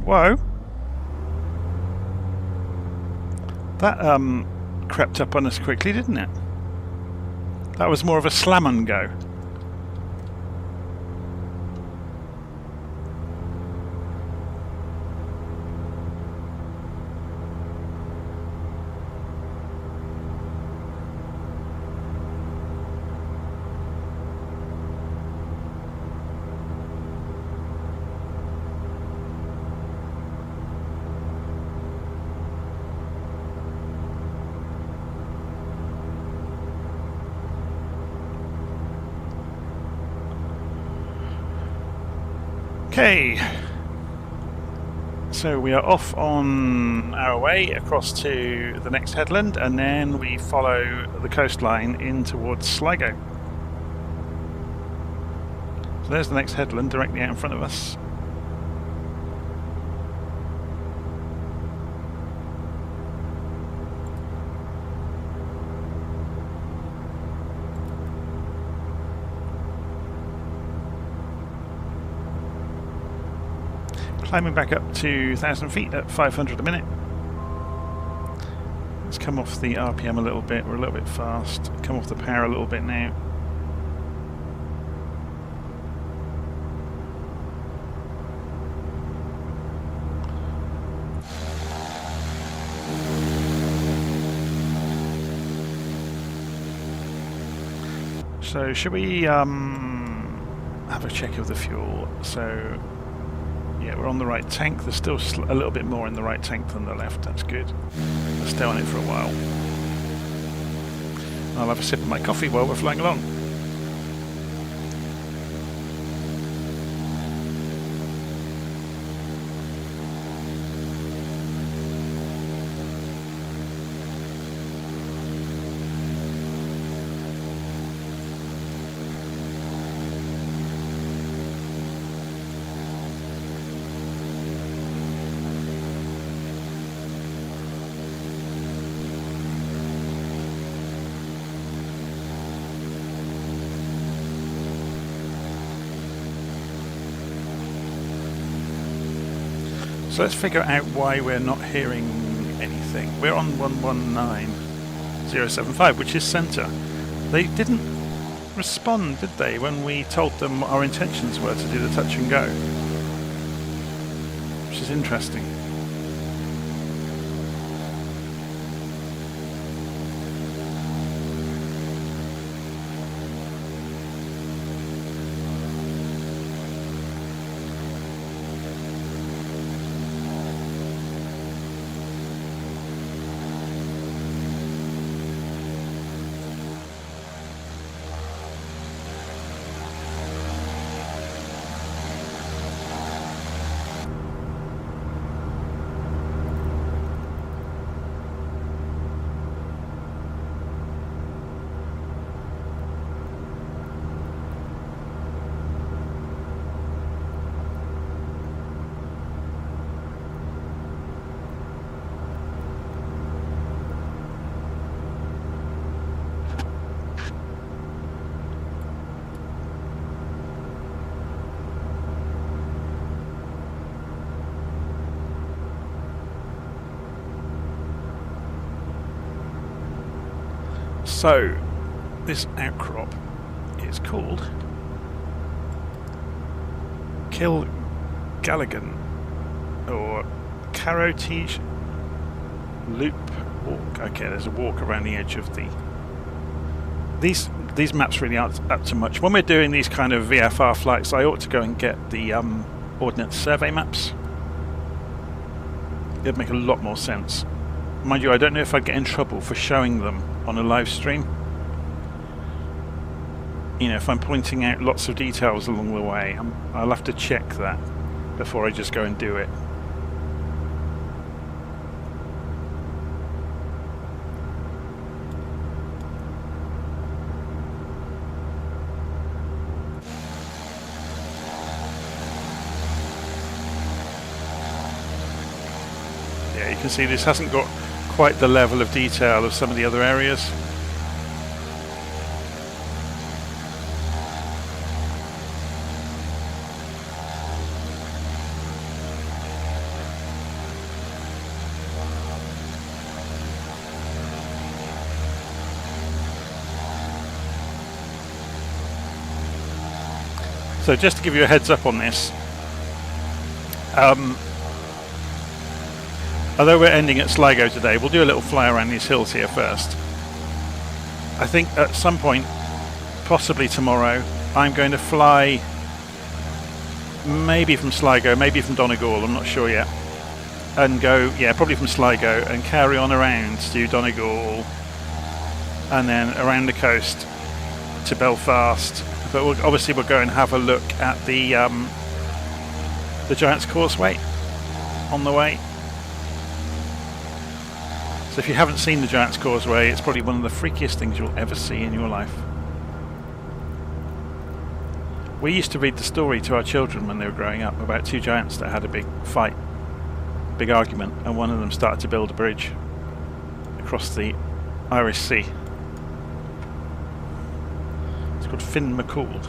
A: Whoa. That crept up on us quickly, didn't it? That was more of a slam and go. Okay, so we are off on our way across to the next headland, and then we follow the coastline in towards Sligo. So there's the next headland directly out in front of us. Climbing back up to 1,000 feet at 500 a minute. Let's come off the RPM a little bit, we're a little bit fast. Come off the power a little bit now. So should we have a check of the fuel? So yeah, we're on the right tank. There's still a little bit more in the right tank than the left. That's good. I'll stay on it for a while. I'll have a sip of my coffee while we're flying along. So let's figure out why we're not hearing anything. We're on 119075, which is centre. They didn't respond, did they, when we told them our intentions were to do the touch and go? Which is interesting. So, this outcrop is called Kilgalligan, or Carotege Loop Walk. Okay, there's a walk around the edge of the... These maps really aren't up to much. When we're doing these kind of VFR flights, I ought to go and get the Ordnance Survey maps. It'd make a lot more sense. Mind you, I don't know if I'd get in trouble for showing them on a live stream. You know, if I'm pointing out lots of details along the way, I'll have to check that before I just go and do it. Yeah, you can see this hasn't got quite the level of detail of some of the other areas. So just to give you a heads up on this, although we're ending at Sligo today, we'll do a little fly around these hills here first. I think at some point, possibly tomorrow, I'm going to fly maybe from Sligo, maybe from Donegal, I'm not sure yet, and go, yeah, probably from Sligo, and carry on around to Donegal, and then around the coast to Belfast. But obviously we'll go and have a look at the Giant's Causeway on the way. So if you haven't seen the Giant's Causeway, it's probably one of the freakiest things you'll ever see in your life. We used to read the story to our children when they were growing up about two giants that had a big fight, big argument, and one of them started to build a bridge across the Irish Sea. It's called Finn McCool.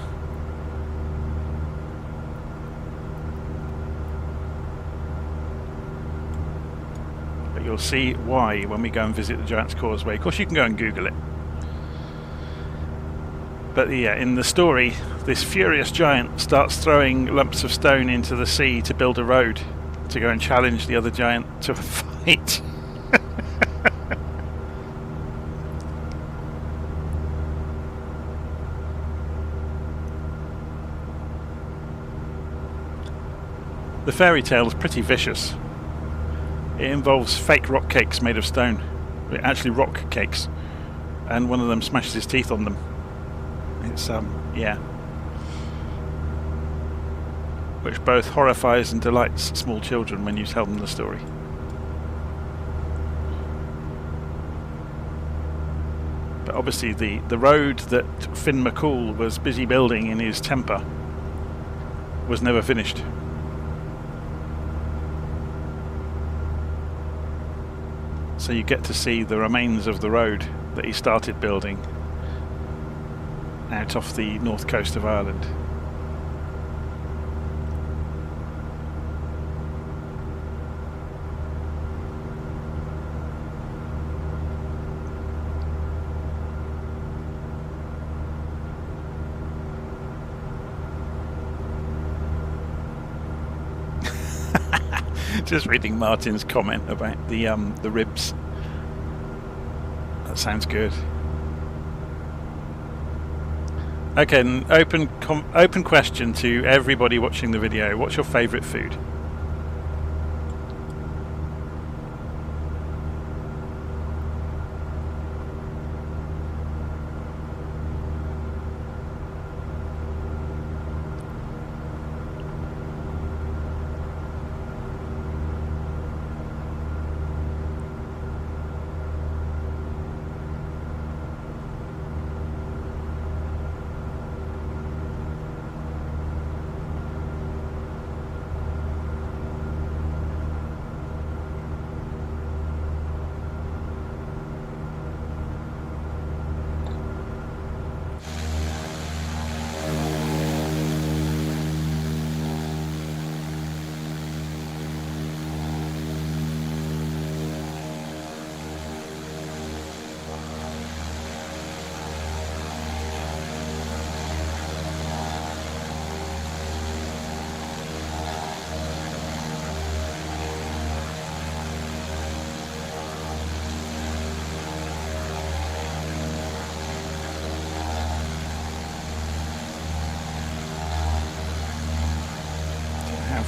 A: you'll see why when we go and visit the Giant's Causeway. Of course, you can go and Google it. But yeah, in the story, this furious giant starts throwing lumps of stone into the sea to build a road to go and challenge the other giant to a fight. The fairy tale is pretty vicious. It involves fake rock cakes made of stone. Actually rock cakes. And one of them smashes his teeth on them. It's, yeah. Which both horrifies and delights small children when you tell them the story. But obviously the road that Finn McCool was busy building in his temper was never finished. So you get to see the remains of the road that he started building out off the north coast of Ireland. Just reading Martin's comment about the ribs. That sounds good. Okay, an open question to everybody watching the video. What's your favourite food?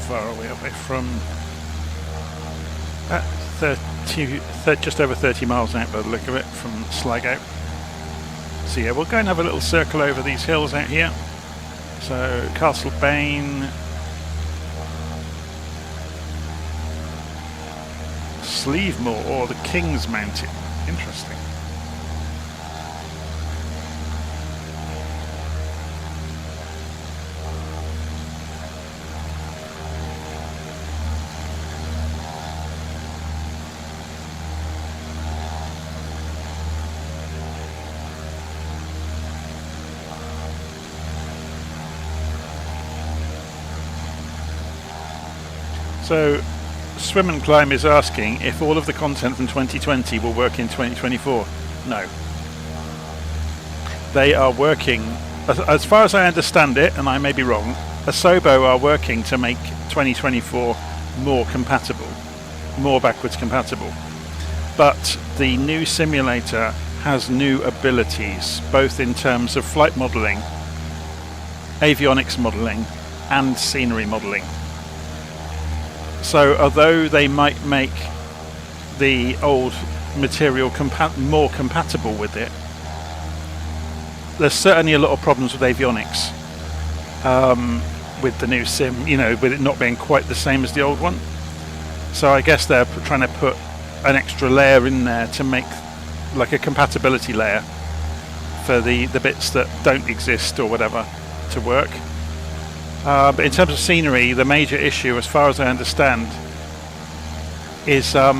A: Far away away from just over 30 miles out by the look of it from Sligo. So yeah, we'll go and have a little circle over these hills out here. So Castle Bain, Slevemore, or the King's Mountain. Interesting. So, Swim and Climb is asking if all of the content from 2020 will work in 2024. No. They are working, as far as I understand it, and I may be wrong, Asobo are working to make 2024 more compatible, more backwards compatible. But the new simulator has new abilities, both in terms of flight modelling, avionics modelling, and scenery modelling. So although they might make the old material more compatible with it, there's certainly a lot of problems with avionics with the new sim, you know, with it not being quite the same as the old one. So I guess they're trying to put an extra layer in there to make like a compatibility layer for the bits that don't exist or whatever to work. But in terms of scenery, the major issue, as far as I understand, is that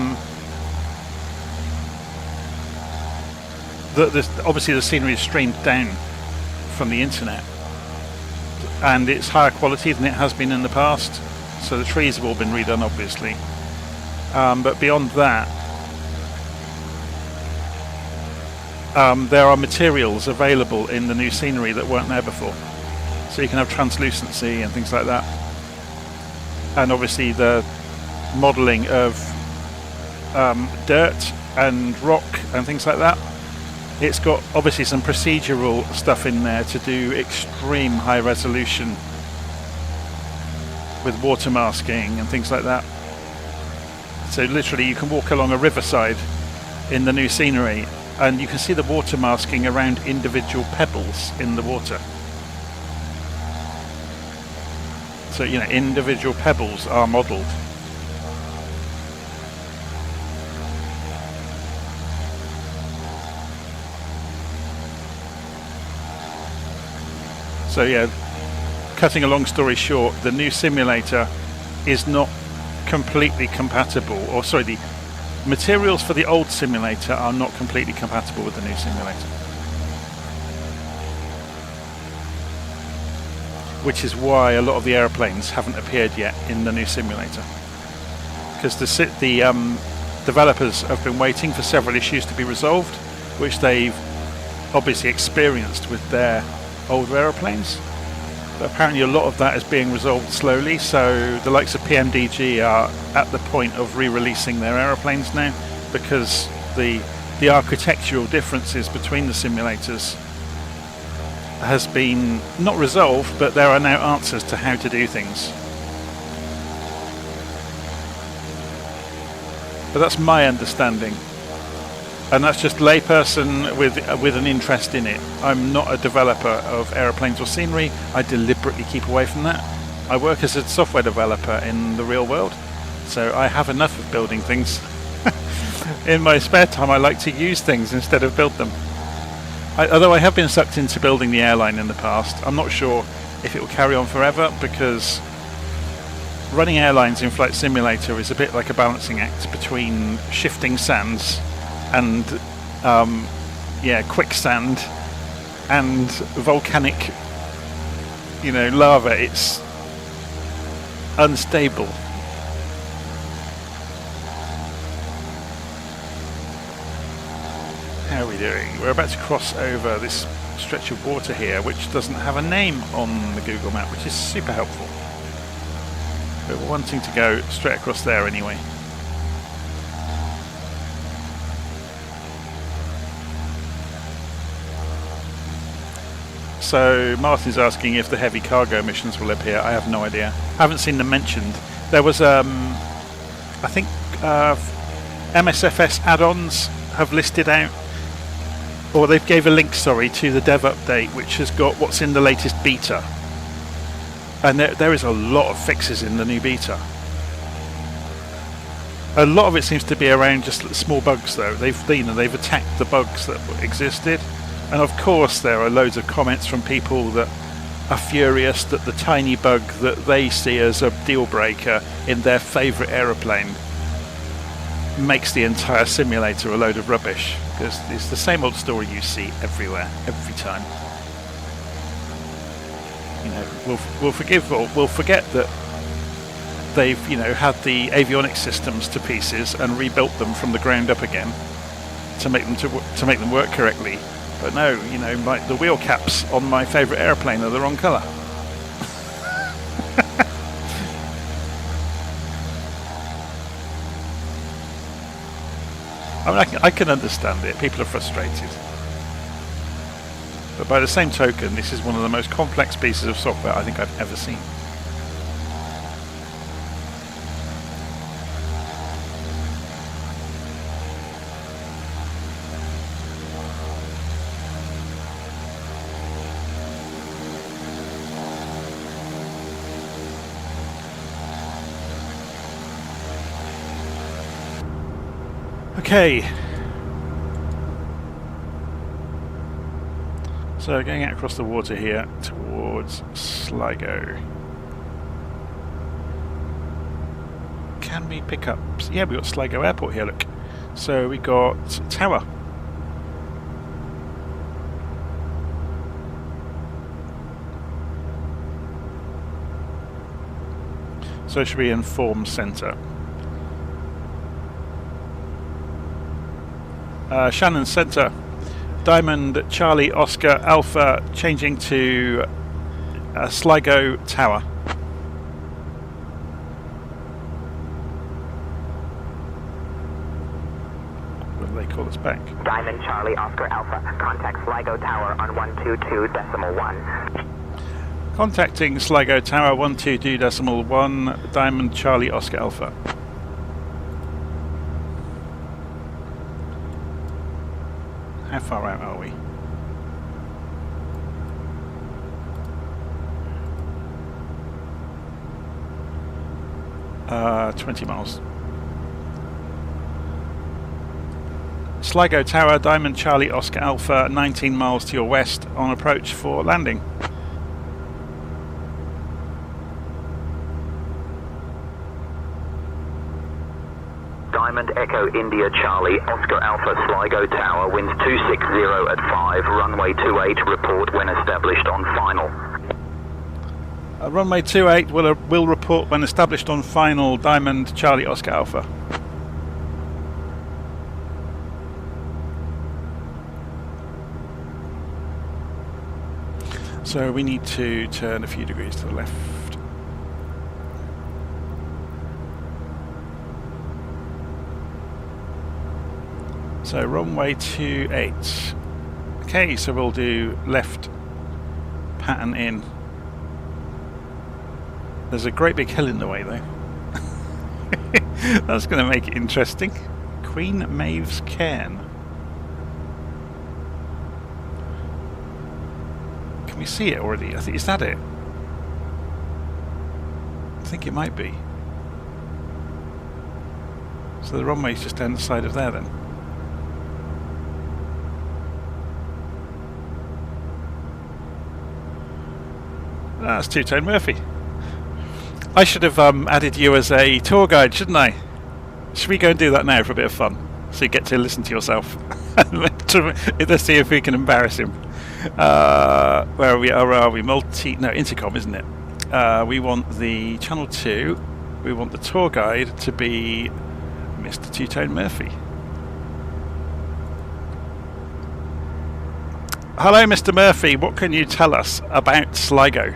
A: obviously the scenery is streamed down from the internet, and it's higher quality than it has been in the past. So the trees have all been redone, obviously. But beyond that, there are materials available in the new scenery that weren't there before. So you can have translucency and things like that. And obviously the modelling of dirt and rock and things like that. It's got obviously some procedural stuff in there to do extreme high resolution with water masking and things like that. So literally you can walk along a riverside in the new scenery and you can see the water masking around individual pebbles in the water. So, you know, individual pebbles are modelled. So yeah, cutting a long story short, the new simulator is not completely compatible, or sorry, the materials for the old simulator are not completely compatible with the new simulator. Which is why a lot of the airplanes haven't appeared yet in the new simulator. Because the developers have been waiting for several issues to be resolved, which they've obviously experienced with their older aeroplanes. But apparently a lot of that is being resolved slowly, so the likes of PMDG are at the point of re-releasing their aeroplanes now, because the architectural differences between the simulators has been not resolved, but there are now answers to how to do things. But that's my understanding, and that's just layperson with an interest in it. I'm not a developer of aeroplanes or scenery. I deliberately keep away from that. I work as a software developer in the real world, so I have enough of building things. In my spare time I like to use things instead of build them. Although I have been sucked into building the airline in the past, I'm not sure if it will carry on forever, because running airlines in Flight Simulator is a bit like a balancing act between shifting sands and quicksand and volcanic, lava. It's unstable. How are we doing? We're about to cross over this stretch of water here, which doesn't have a name on the Google map, which is super helpful. But we're wanting to go straight across there anyway. So Martin's asking if the heavy cargo missions will appear. I have no idea. I haven't seen them mentioned. There was, I think, MSFS add-ons have listed out, or they've gave a link, sorry, to the dev update, which has got what's in the latest beta. And there is a lot of fixes in the new beta. A lot of it seems to be around just small bugs, though. They've attacked the bugs that existed. And of course there are loads of comments from people that are furious that the tiny bug that they see as a deal breaker in their favourite aeroplane makes the entire simulator a load of rubbish, because it's the same old story you see everywhere, every time. We'll forget that they've had the avionics systems to pieces and rebuilt them from the ground up again to make them work correctly. But no, the wheel caps on my favourite aeroplane are the wrong colour. I mean, I can understand it. People are frustrated. But by the same token, this is one of the most complex pieces of software I think I've ever seen. Okay, so going out across the water here towards Sligo. Can we pick up? Yeah, we got Sligo Airport here. Look, so we got Tower. So should we inform centre? Shannon Centre. Diamond Charlie Oscar Alpha, changing to Sligo Tower. Will they call us back?
C: Diamond Charlie Oscar Alpha, contact Sligo Tower on 122.1.
A: Contacting Sligo Tower 122.1, Diamond Charlie Oscar Alpha. How far out are we? Uh, 20 miles. Sligo Tower, Diamond Charlie Oscar Alpha, 19 miles to your west, on approach for landing.
G: Diamond Echo India Charlie Oscar Alpha Sligo Tower, winds 260 at 5, runway 28, report when established on final.
A: Runway 28 will report when established on final, Diamond Charlie Oscar Alpha. So we need to turn a few degrees to the left. So runway 28. Okay, so we'll do left pattern in. There's a great big hill in the way though. That's going to make it interesting. Queen Maeve's Cairn. Can we see it already? I think, is that it? I think it might be. So the runway's just down the side of there then. That's Two-Tone Murphy. I should have added you as a tour guide, shouldn't I? Should we go and do that now for a bit of fun? So you get to listen to yourself. Let's see if we can embarrass him. Where are we? Are we? No, intercom, isn't it? We want the channel 2. We want the tour guide to be Mr. Two-Tone Murphy. Hello, Mr. Murphy. What can you tell us about Sligo?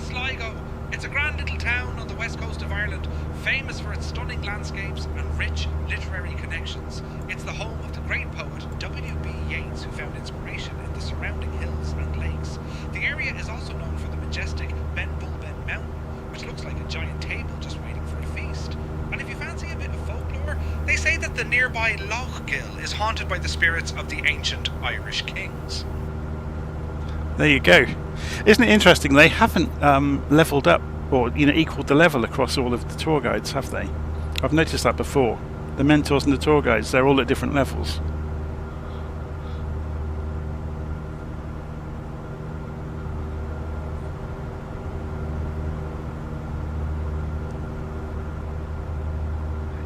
H: Sligo. It's a grand little town on the west coast of Ireland, famous for its stunning landscapes and rich literary connections. It's the home of the great poet W.B. Yeats, who found inspiration in the surrounding hills and lakes. The area is also known for the majestic Ben Bulben Mountain, which looks like a giant table just waiting for a feast. And if you fancy a bit of folklore, they say that the nearby Lough Gill is haunted by the spirits of the ancient Irish kings.
A: There you go. Isn't it interesting? They haven't levelled up or equalled the level across all of the tour guides, have they? I've noticed that before. The mentors and the tour guides, they're all at different levels.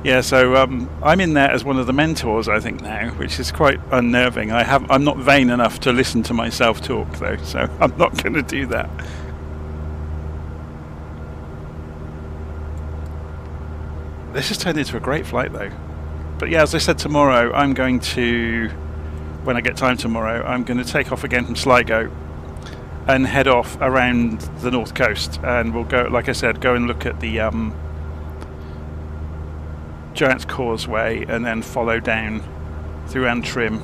A: Yeah, so I'm in there as one of the mentors, I think now, which is quite unnerving. I'm not vain enough to listen to myself talk, though, so I'm not going to do that. This has turned into a great flight, though. But yeah, as I said, tomorrow I'm going to, when I get time tomorrow, I'm going to take off again from Sligo and head off around the north coast, and we'll go, like I said, go and look at the Giant's Causeway, and then follow down through Antrim,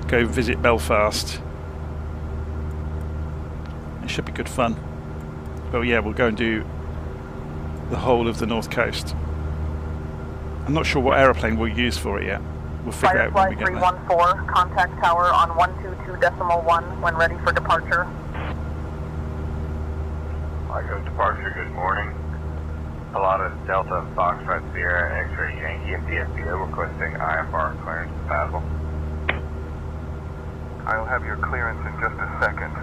A: go visit Belfast. It should be good fun. But yeah, we'll go and do the whole of the north coast. I'm not sure what aeroplane we'll use for it yet. We'll figure out when we get there.
C: 314, contact tower on 122.1 when ready for departure.
D: Sligo departure, good morning. Pilatus Delta Foxtrot Sierra X-Ray Yankee and DFBO requesting IFR clearance to Basel. I'll have your clearance in just a second.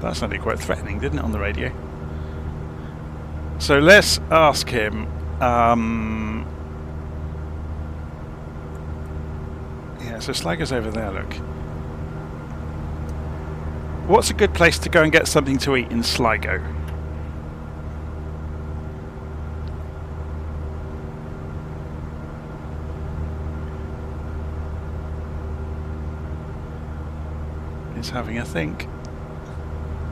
A: That sounded quite threatening, didn't it, on the radio? So let's ask him. Yeah, so Sligo's over there, look. What's a good place to go and get something to eat in Sligo? is having a think.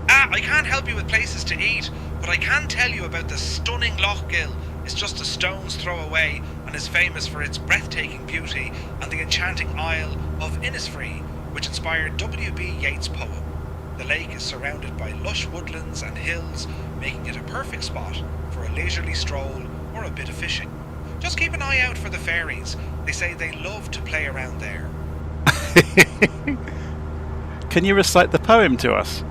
H: I can't help you with places to eat, but I can tell you about the stunning Lough Gill. It's just a stone's throw away and is famous for its breathtaking beauty and the enchanting Isle of Innisfree, which inspired W.B. Yeats' poem. The lake is surrounded by lush woodlands and hills, making it a perfect spot for a leisurely stroll or a bit of fishing. Just keep an eye out for the fairies. They say they love to play around there.
A: Can you recite the poem to us?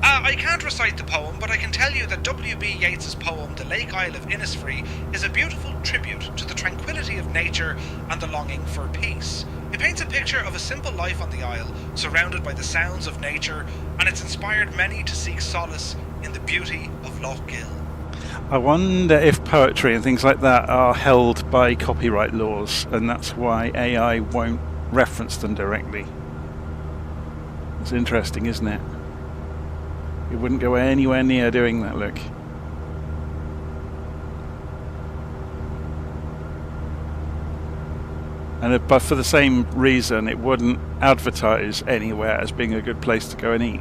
H: I can't recite the poem, but I can tell you that W.B. Yeats' poem, The Lake Isle of Innisfree, is a beautiful tribute to the tranquility of nature and the longing for peace. It paints a picture of a simple life on the isle, surrounded by the sounds of nature, and it's inspired many to seek solace in the beauty of Lough Gill.
A: I wonder if poetry and things like that are held by copyright laws, and that's why AI won't reference them directly. It's interesting, isn't it? It wouldn't go anywhere near doing that, look. But for the same reason, it wouldn't advertise anywhere as being a good place to go and eat.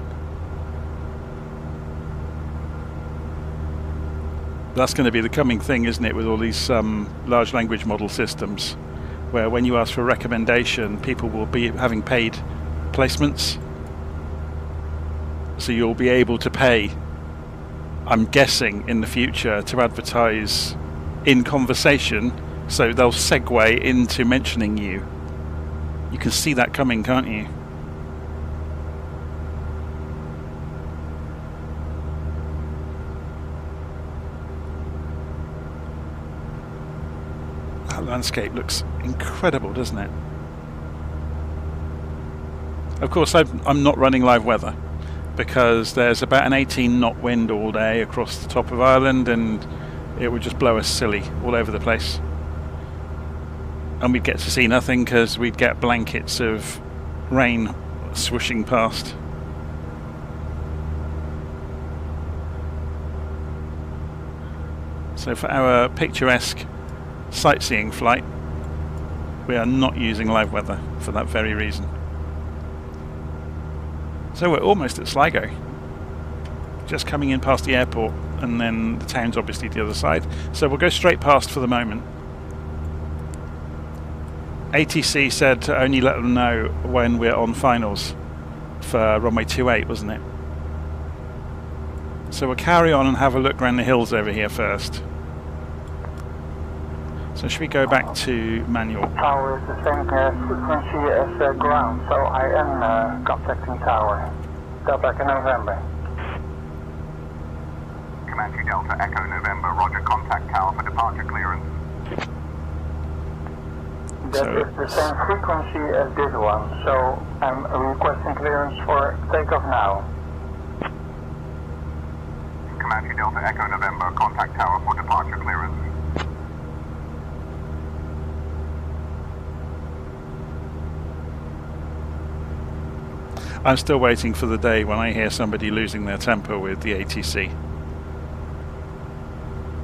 A: That's going to be the coming thing, isn't it, with all these large language model systems, where when you ask for a recommendation, people will be having paid placements. So you'll be able to pay, I'm guessing, in the future to advertise in conversation, so they'll segue into mentioning you. You can see that coming, can't you? That landscape looks incredible, doesn't it? Of course, I'm not running live weather, because there's about an 18 knot wind all day across the top of Ireland, and it would just blow us silly all over the place. And we'd get to see nothing because we'd get blankets of rain swooshing past. So for our picturesque sightseeing flight, we are not using live weather for that very reason. So we're almost at Sligo, just coming in past the airport, and then the town's obviously the other side. So we'll go straight past for the moment. ATC said to only let them know when we're on finals for runway 28, wasn't it? So we'll carry on and have a look around the hills over here first. So should we go back to manual?
I: Tower is the same frequency as ground, so I am contacting tower. Delta Echo November.
G: Comanche Delta Echo November, roger, contact tower for departure clearance.
I: That is the same frequency as this one, so I'm requesting clearance for takeoff now.
G: Comanche Delta Echo November, contact tower for departure clearance.
A: I'm still waiting for the day when I hear somebody losing their temper with the ATC.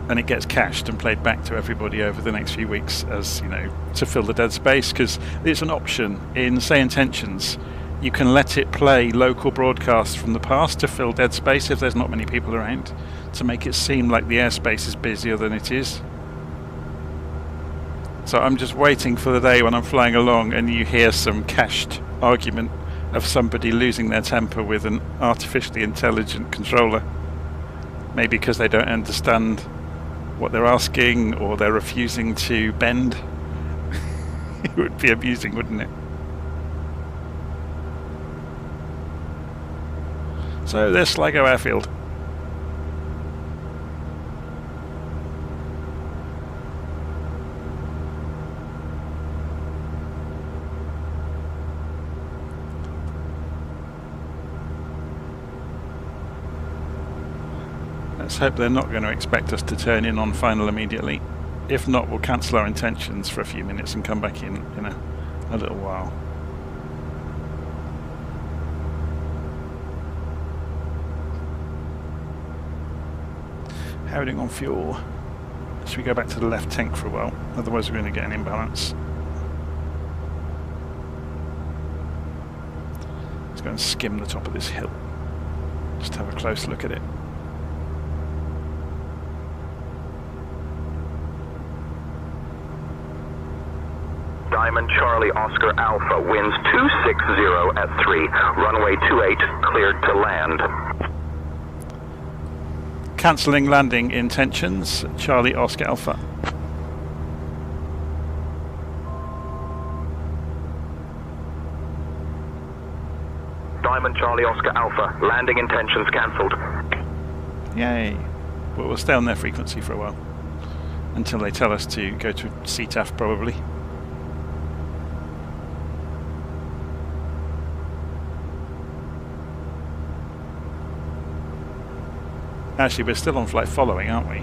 A: And it gets cached and played back to everybody over the next few weeks as, you know, to fill the dead space, because it's an option in SayIntentions. You can let it play local broadcasts from the past to fill dead space if there's not many people around, to make it seem like the airspace is busier than it is. So I'm just waiting for the day when I'm flying along and you hear some cached argument of somebody losing their temper with an artificially intelligent controller. Maybe because they don't understand what they're asking, or they're refusing to bend. It would be amusing, wouldn't it? So there's Sligo Airfield. Let's hope they're not going to expect us to turn in on final immediately. If not, we'll cancel our intentions for a few minutes and come back in a little while. How are we doing on fuel? Should we go back to the left tank for a while? Otherwise we're going to get an imbalance. Let's go and skim the top of this hill. Just have a close look at it.
G: Diamond Charlie Oscar Alpha, winds 260 at 3, runway 28, cleared to land.
A: Cancelling landing intentions, Charlie Oscar Alpha.
G: Diamond Charlie Oscar Alpha, landing intentions cancelled.
A: Yay. But we'll stay on their frequency for a while. Until they tell us to go to CTAF probably. Actually, we're still on flight following, aren't we?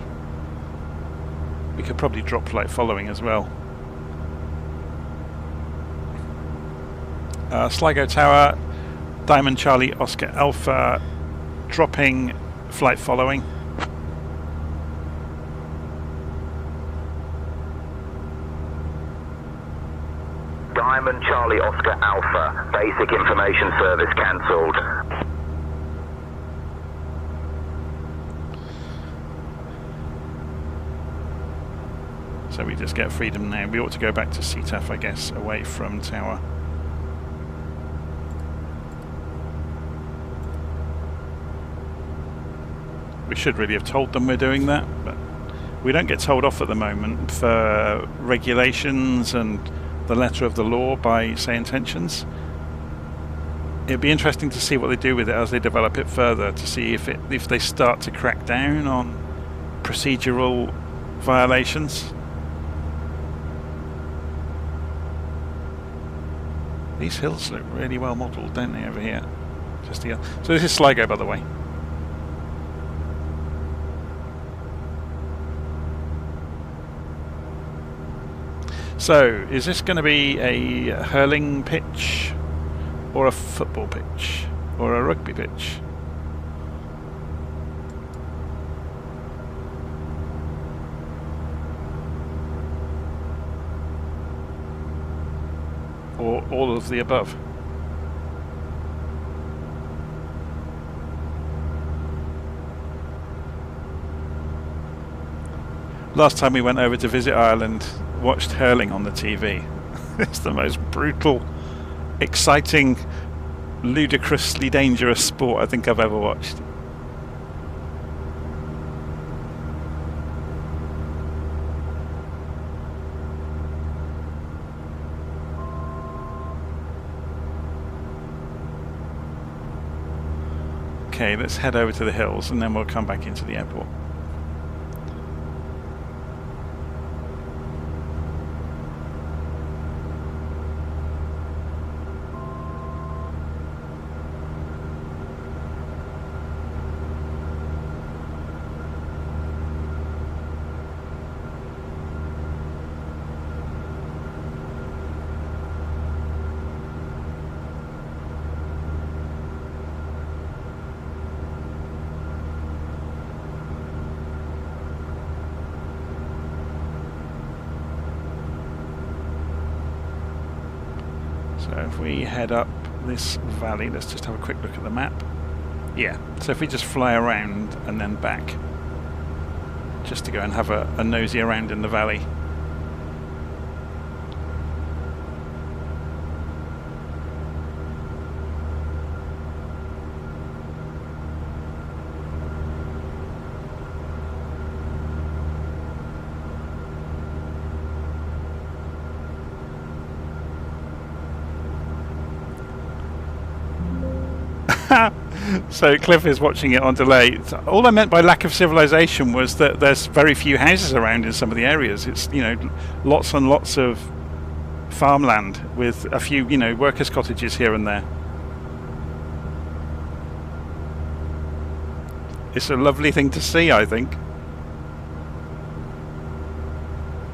A: We could probably drop flight following as well. Sligo Tower, Diamond Charlie Oscar Alpha, dropping flight following.
G: Diamond Charlie Oscar Alpha, basic information service cancelled.
A: So we just get freedom now. We ought to go back to CTAF, I guess, away from tower. We should really have told them we're doing that, but we don't get told off at the moment for regulations and the letter of the law by SayIntentions. It'd be interesting to see what they do with it as they develop it further, to see if they start to crack down on procedural violations. These hills look really well modelled, don't they, over here? Just here. So this is Sligo, by the way. So, is this going to be a hurling pitch, or a football pitch, or a rugby pitch? Or all of the above? Last time we went over to visit Ireland, watched hurling on the TV. It's the most brutal, exciting, ludicrously dangerous sport I think I've ever watched. Okay, let's head over to the hills and then we'll come back into the airport. So if we head up this valley, let's just have a quick look at the map. Yeah, so if we just fly around and then back, just to go and have a nosy around in the valley. So Cliff is watching it on delay. All I meant by lack of civilization was that there's very few houses around in some of the areas. It's, you know, lots and lots of farmland with a few, you know, workers' cottages here and there. It's a lovely thing to see, I think.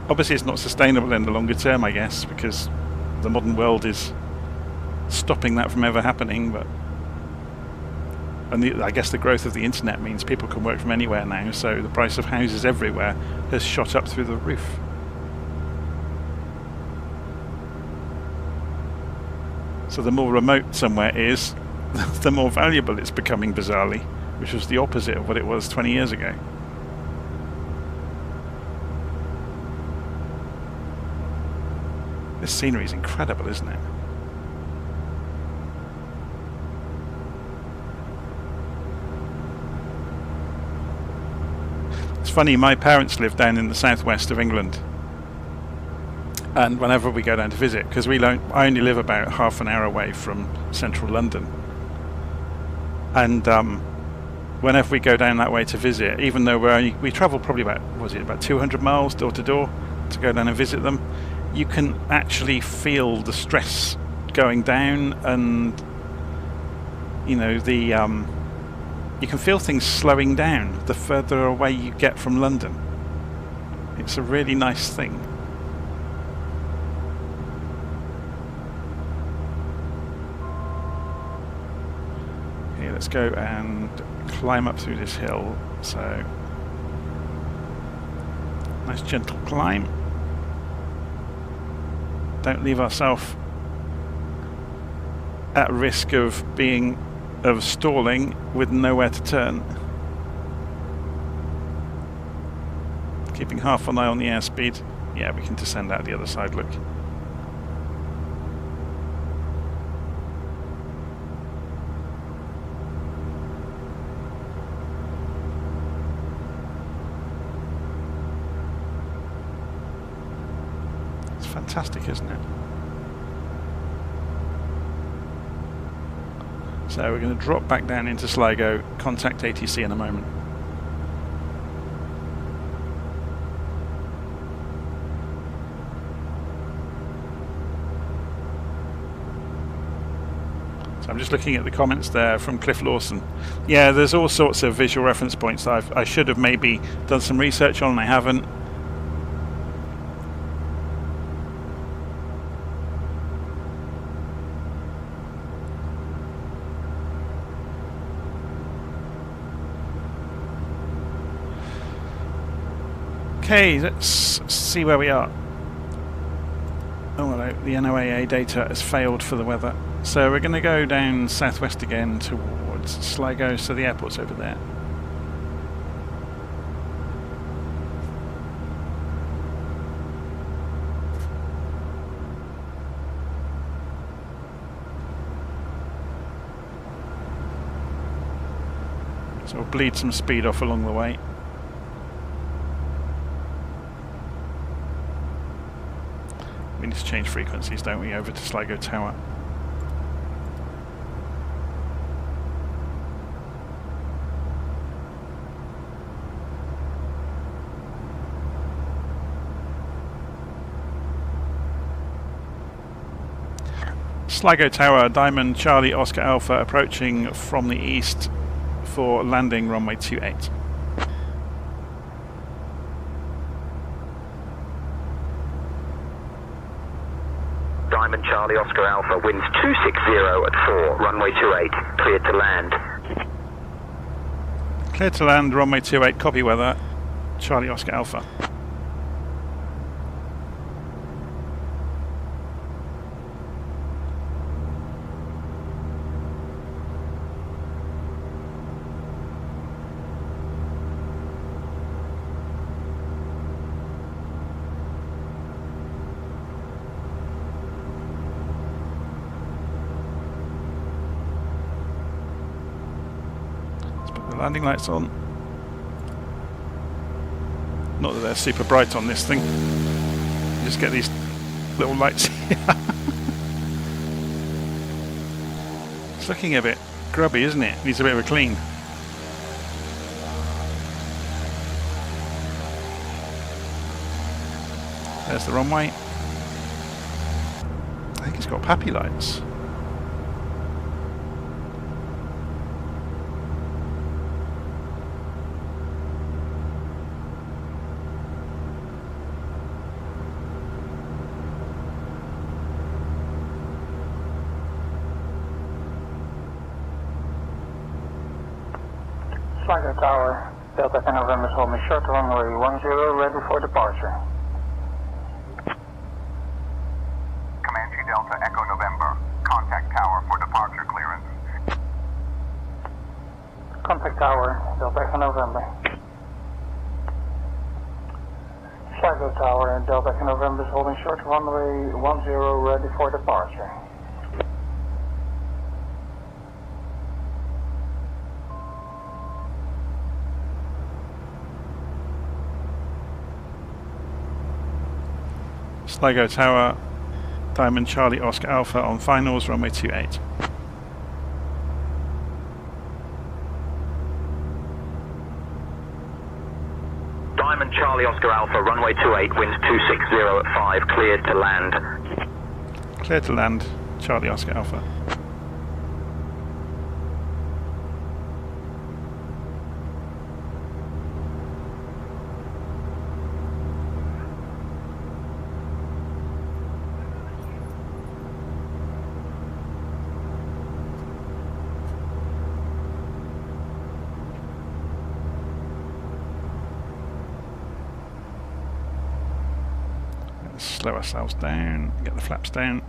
A: Obviously it's not sustainable in the longer term, I guess, because the modern world is stopping that from ever happening, but And I guess the growth of the internet means people can work from anywhere now, so the price of houses everywhere has shot up through the roof. So the more remote somewhere is, the more valuable it's becoming, bizarrely, which was the opposite of what it was 20 years ago. This scenery is incredible, isn't it? It's funny, my parents live down in the southwest of England, and whenever we go down to visit, because I only live about half an hour away from central London, and whenever we go down that way to visit, even though we travel probably about 200 miles door to door to go down and visit them, you can actually feel the stress going down, and you know, you can feel things slowing down the further away you get from London. It's a really nice thing. Okay, let's go and climb up through this hill. So, nice gentle climb. Don't leave ourselves at risk of stalling with nowhere to turn. Keeping half an eye on the airspeed. Yeah, we can descend out the other side, look. It's fantastic, isn't it? So we're going to drop back down into Sligo, contact ATC in a moment. So I'm just looking at the comments there from Cliff Lawson. Yeah, there's all sorts of visual reference points that I should have maybe done some research on and I haven't. Okay, let's see where we are. Oh hello, the NOAA data has failed for the weather. So we're going to go down southwest again towards Sligo, so the airport's over there. So we'll bleed some speed off along the way. We need to change frequencies, don't we, over to Sligo Tower. Sligo Tower, Diamond Charlie Oscar Alpha approaching from the east for landing runway 28.
G: Diamond Charlie Oscar Alpha, winds 260 at 4, runway 28, cleared to land.
A: Cleared to land, runway 28, copy weather, Charlie Oscar Alpha. Landing lights on. Not that they're super bright on this thing. You just get these little lights here. It's looking a bit grubby, isn't it? Needs a bit of a clean. There's the runway. I think it's got pappy lights.
I: Sligo Tower, Delta Echo November is holding short runway 10, ready for departure.
G: Comanche Delta Echo November, contact tower for departure clearance.
I: Contact Tower, Delta Echo November. Sligo Tower, Delta Echo November is holding short runway 10, ready for departure.
A: Sligo Tower, Diamond Charlie Oscar Alpha on finals, runway 28.
G: Diamond Charlie Oscar Alpha, runway 28, winds 260 at 5, cleared to land.
A: Clear to land, Charlie Oscar Alpha. Slow ourselves down, get the flaps down.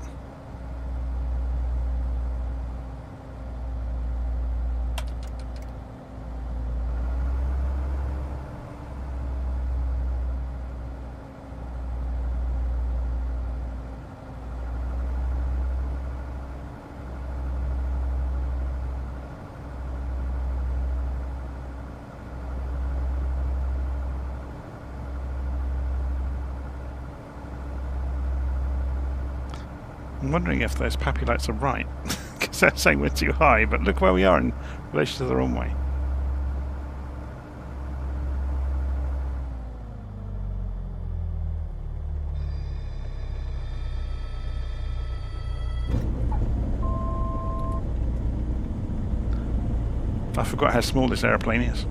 A: I'm wondering if those PAPI lights are right, because they're saying we're too high, but look where we are in relation to the runway. I forgot how small this aeroplane is.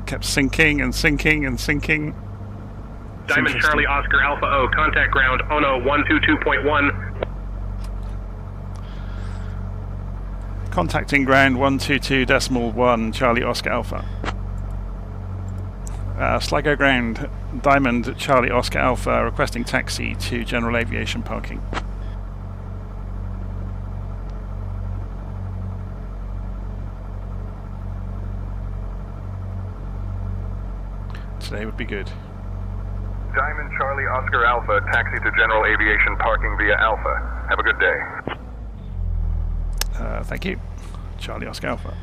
A: Kept sinking and sinking and sinking.
J: Diamond Charlie Oscar Alpha O, contact ground, Ono 122.1.
A: Contacting ground 122.1, Charlie Oscar Alpha. Sligo ground, Diamond Charlie Oscar Alpha, requesting taxi to general aviation parking. Today would be good.
G: Diamond Charlie Oscar Alpha, taxi to general aviation parking via Alpha. Have a good day.
A: Thank you, Charlie Oscar Alpha.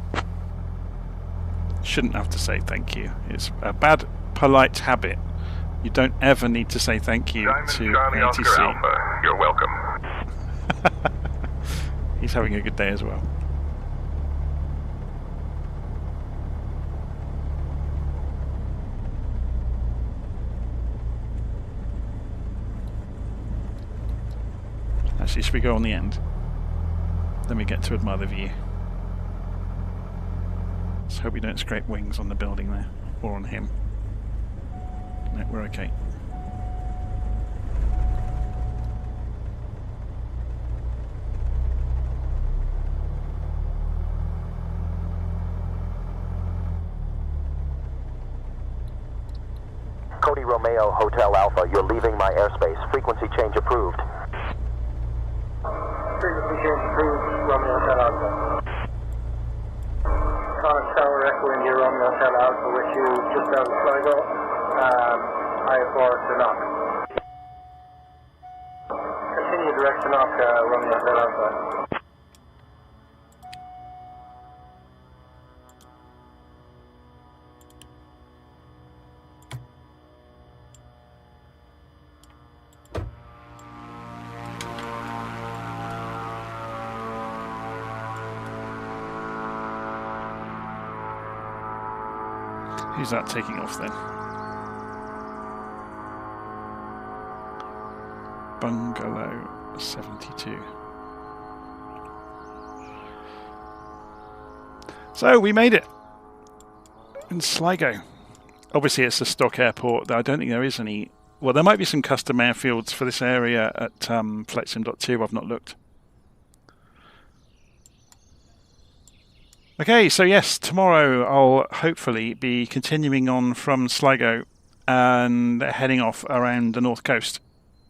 A: Shouldn't have to say thank you. It's a bad, polite habit. You don't ever need to say thank you
G: Diamond
A: to
G: Charlie
A: ATC.
G: Oscar Alpha, you're welcome.
A: He's having a good day as well. Actually, should we go on the end? Then we get to admire the view. Let's hope we don't scrape wings on the building there, or on him. No, we're okay.
K: Cody Romeo, Hotel Alpha, you're leaving my airspace. Frequency change approved.
I: Frequency change approved, Romeo Hotel Alpha. Connect Tower, Echo India, Romeo Hotel Alpha, with you just out of Sligo. I4 to knock. Continue direct to knock, Romeo Hotel Alpha.
A: Who's that taking off then? Bungalow 72. So we made it in Sligo. Obviously, it's a stock airport. I don't think there is any. Well, there might be some custom airfields for this area at FlightSim.2. I've not looked. Okay, so yes, tomorrow I'll hopefully be continuing on from Sligo and heading off around the north coast.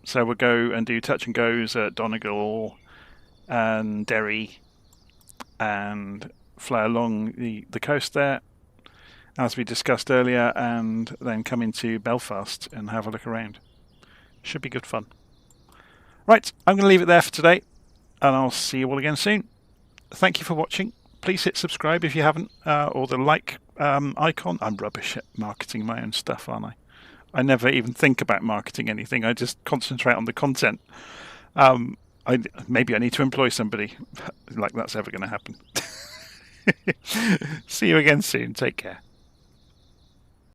A: So we'll go and do touch and goes at Donegal and Derry and fly along the coast there, as we discussed earlier, and then come into Belfast and have a look around. Should be good fun. Right, I'm going to leave it there for today, and I'll see you all again soon. Thank you for watching. Please hit subscribe if you haven't, or the like icon. I'm rubbish at marketing my own stuff, aren't I? I never even think about marketing anything. I just concentrate on the content. Maybe I need to employ somebody like that's ever going to happen. See you again soon. Take care.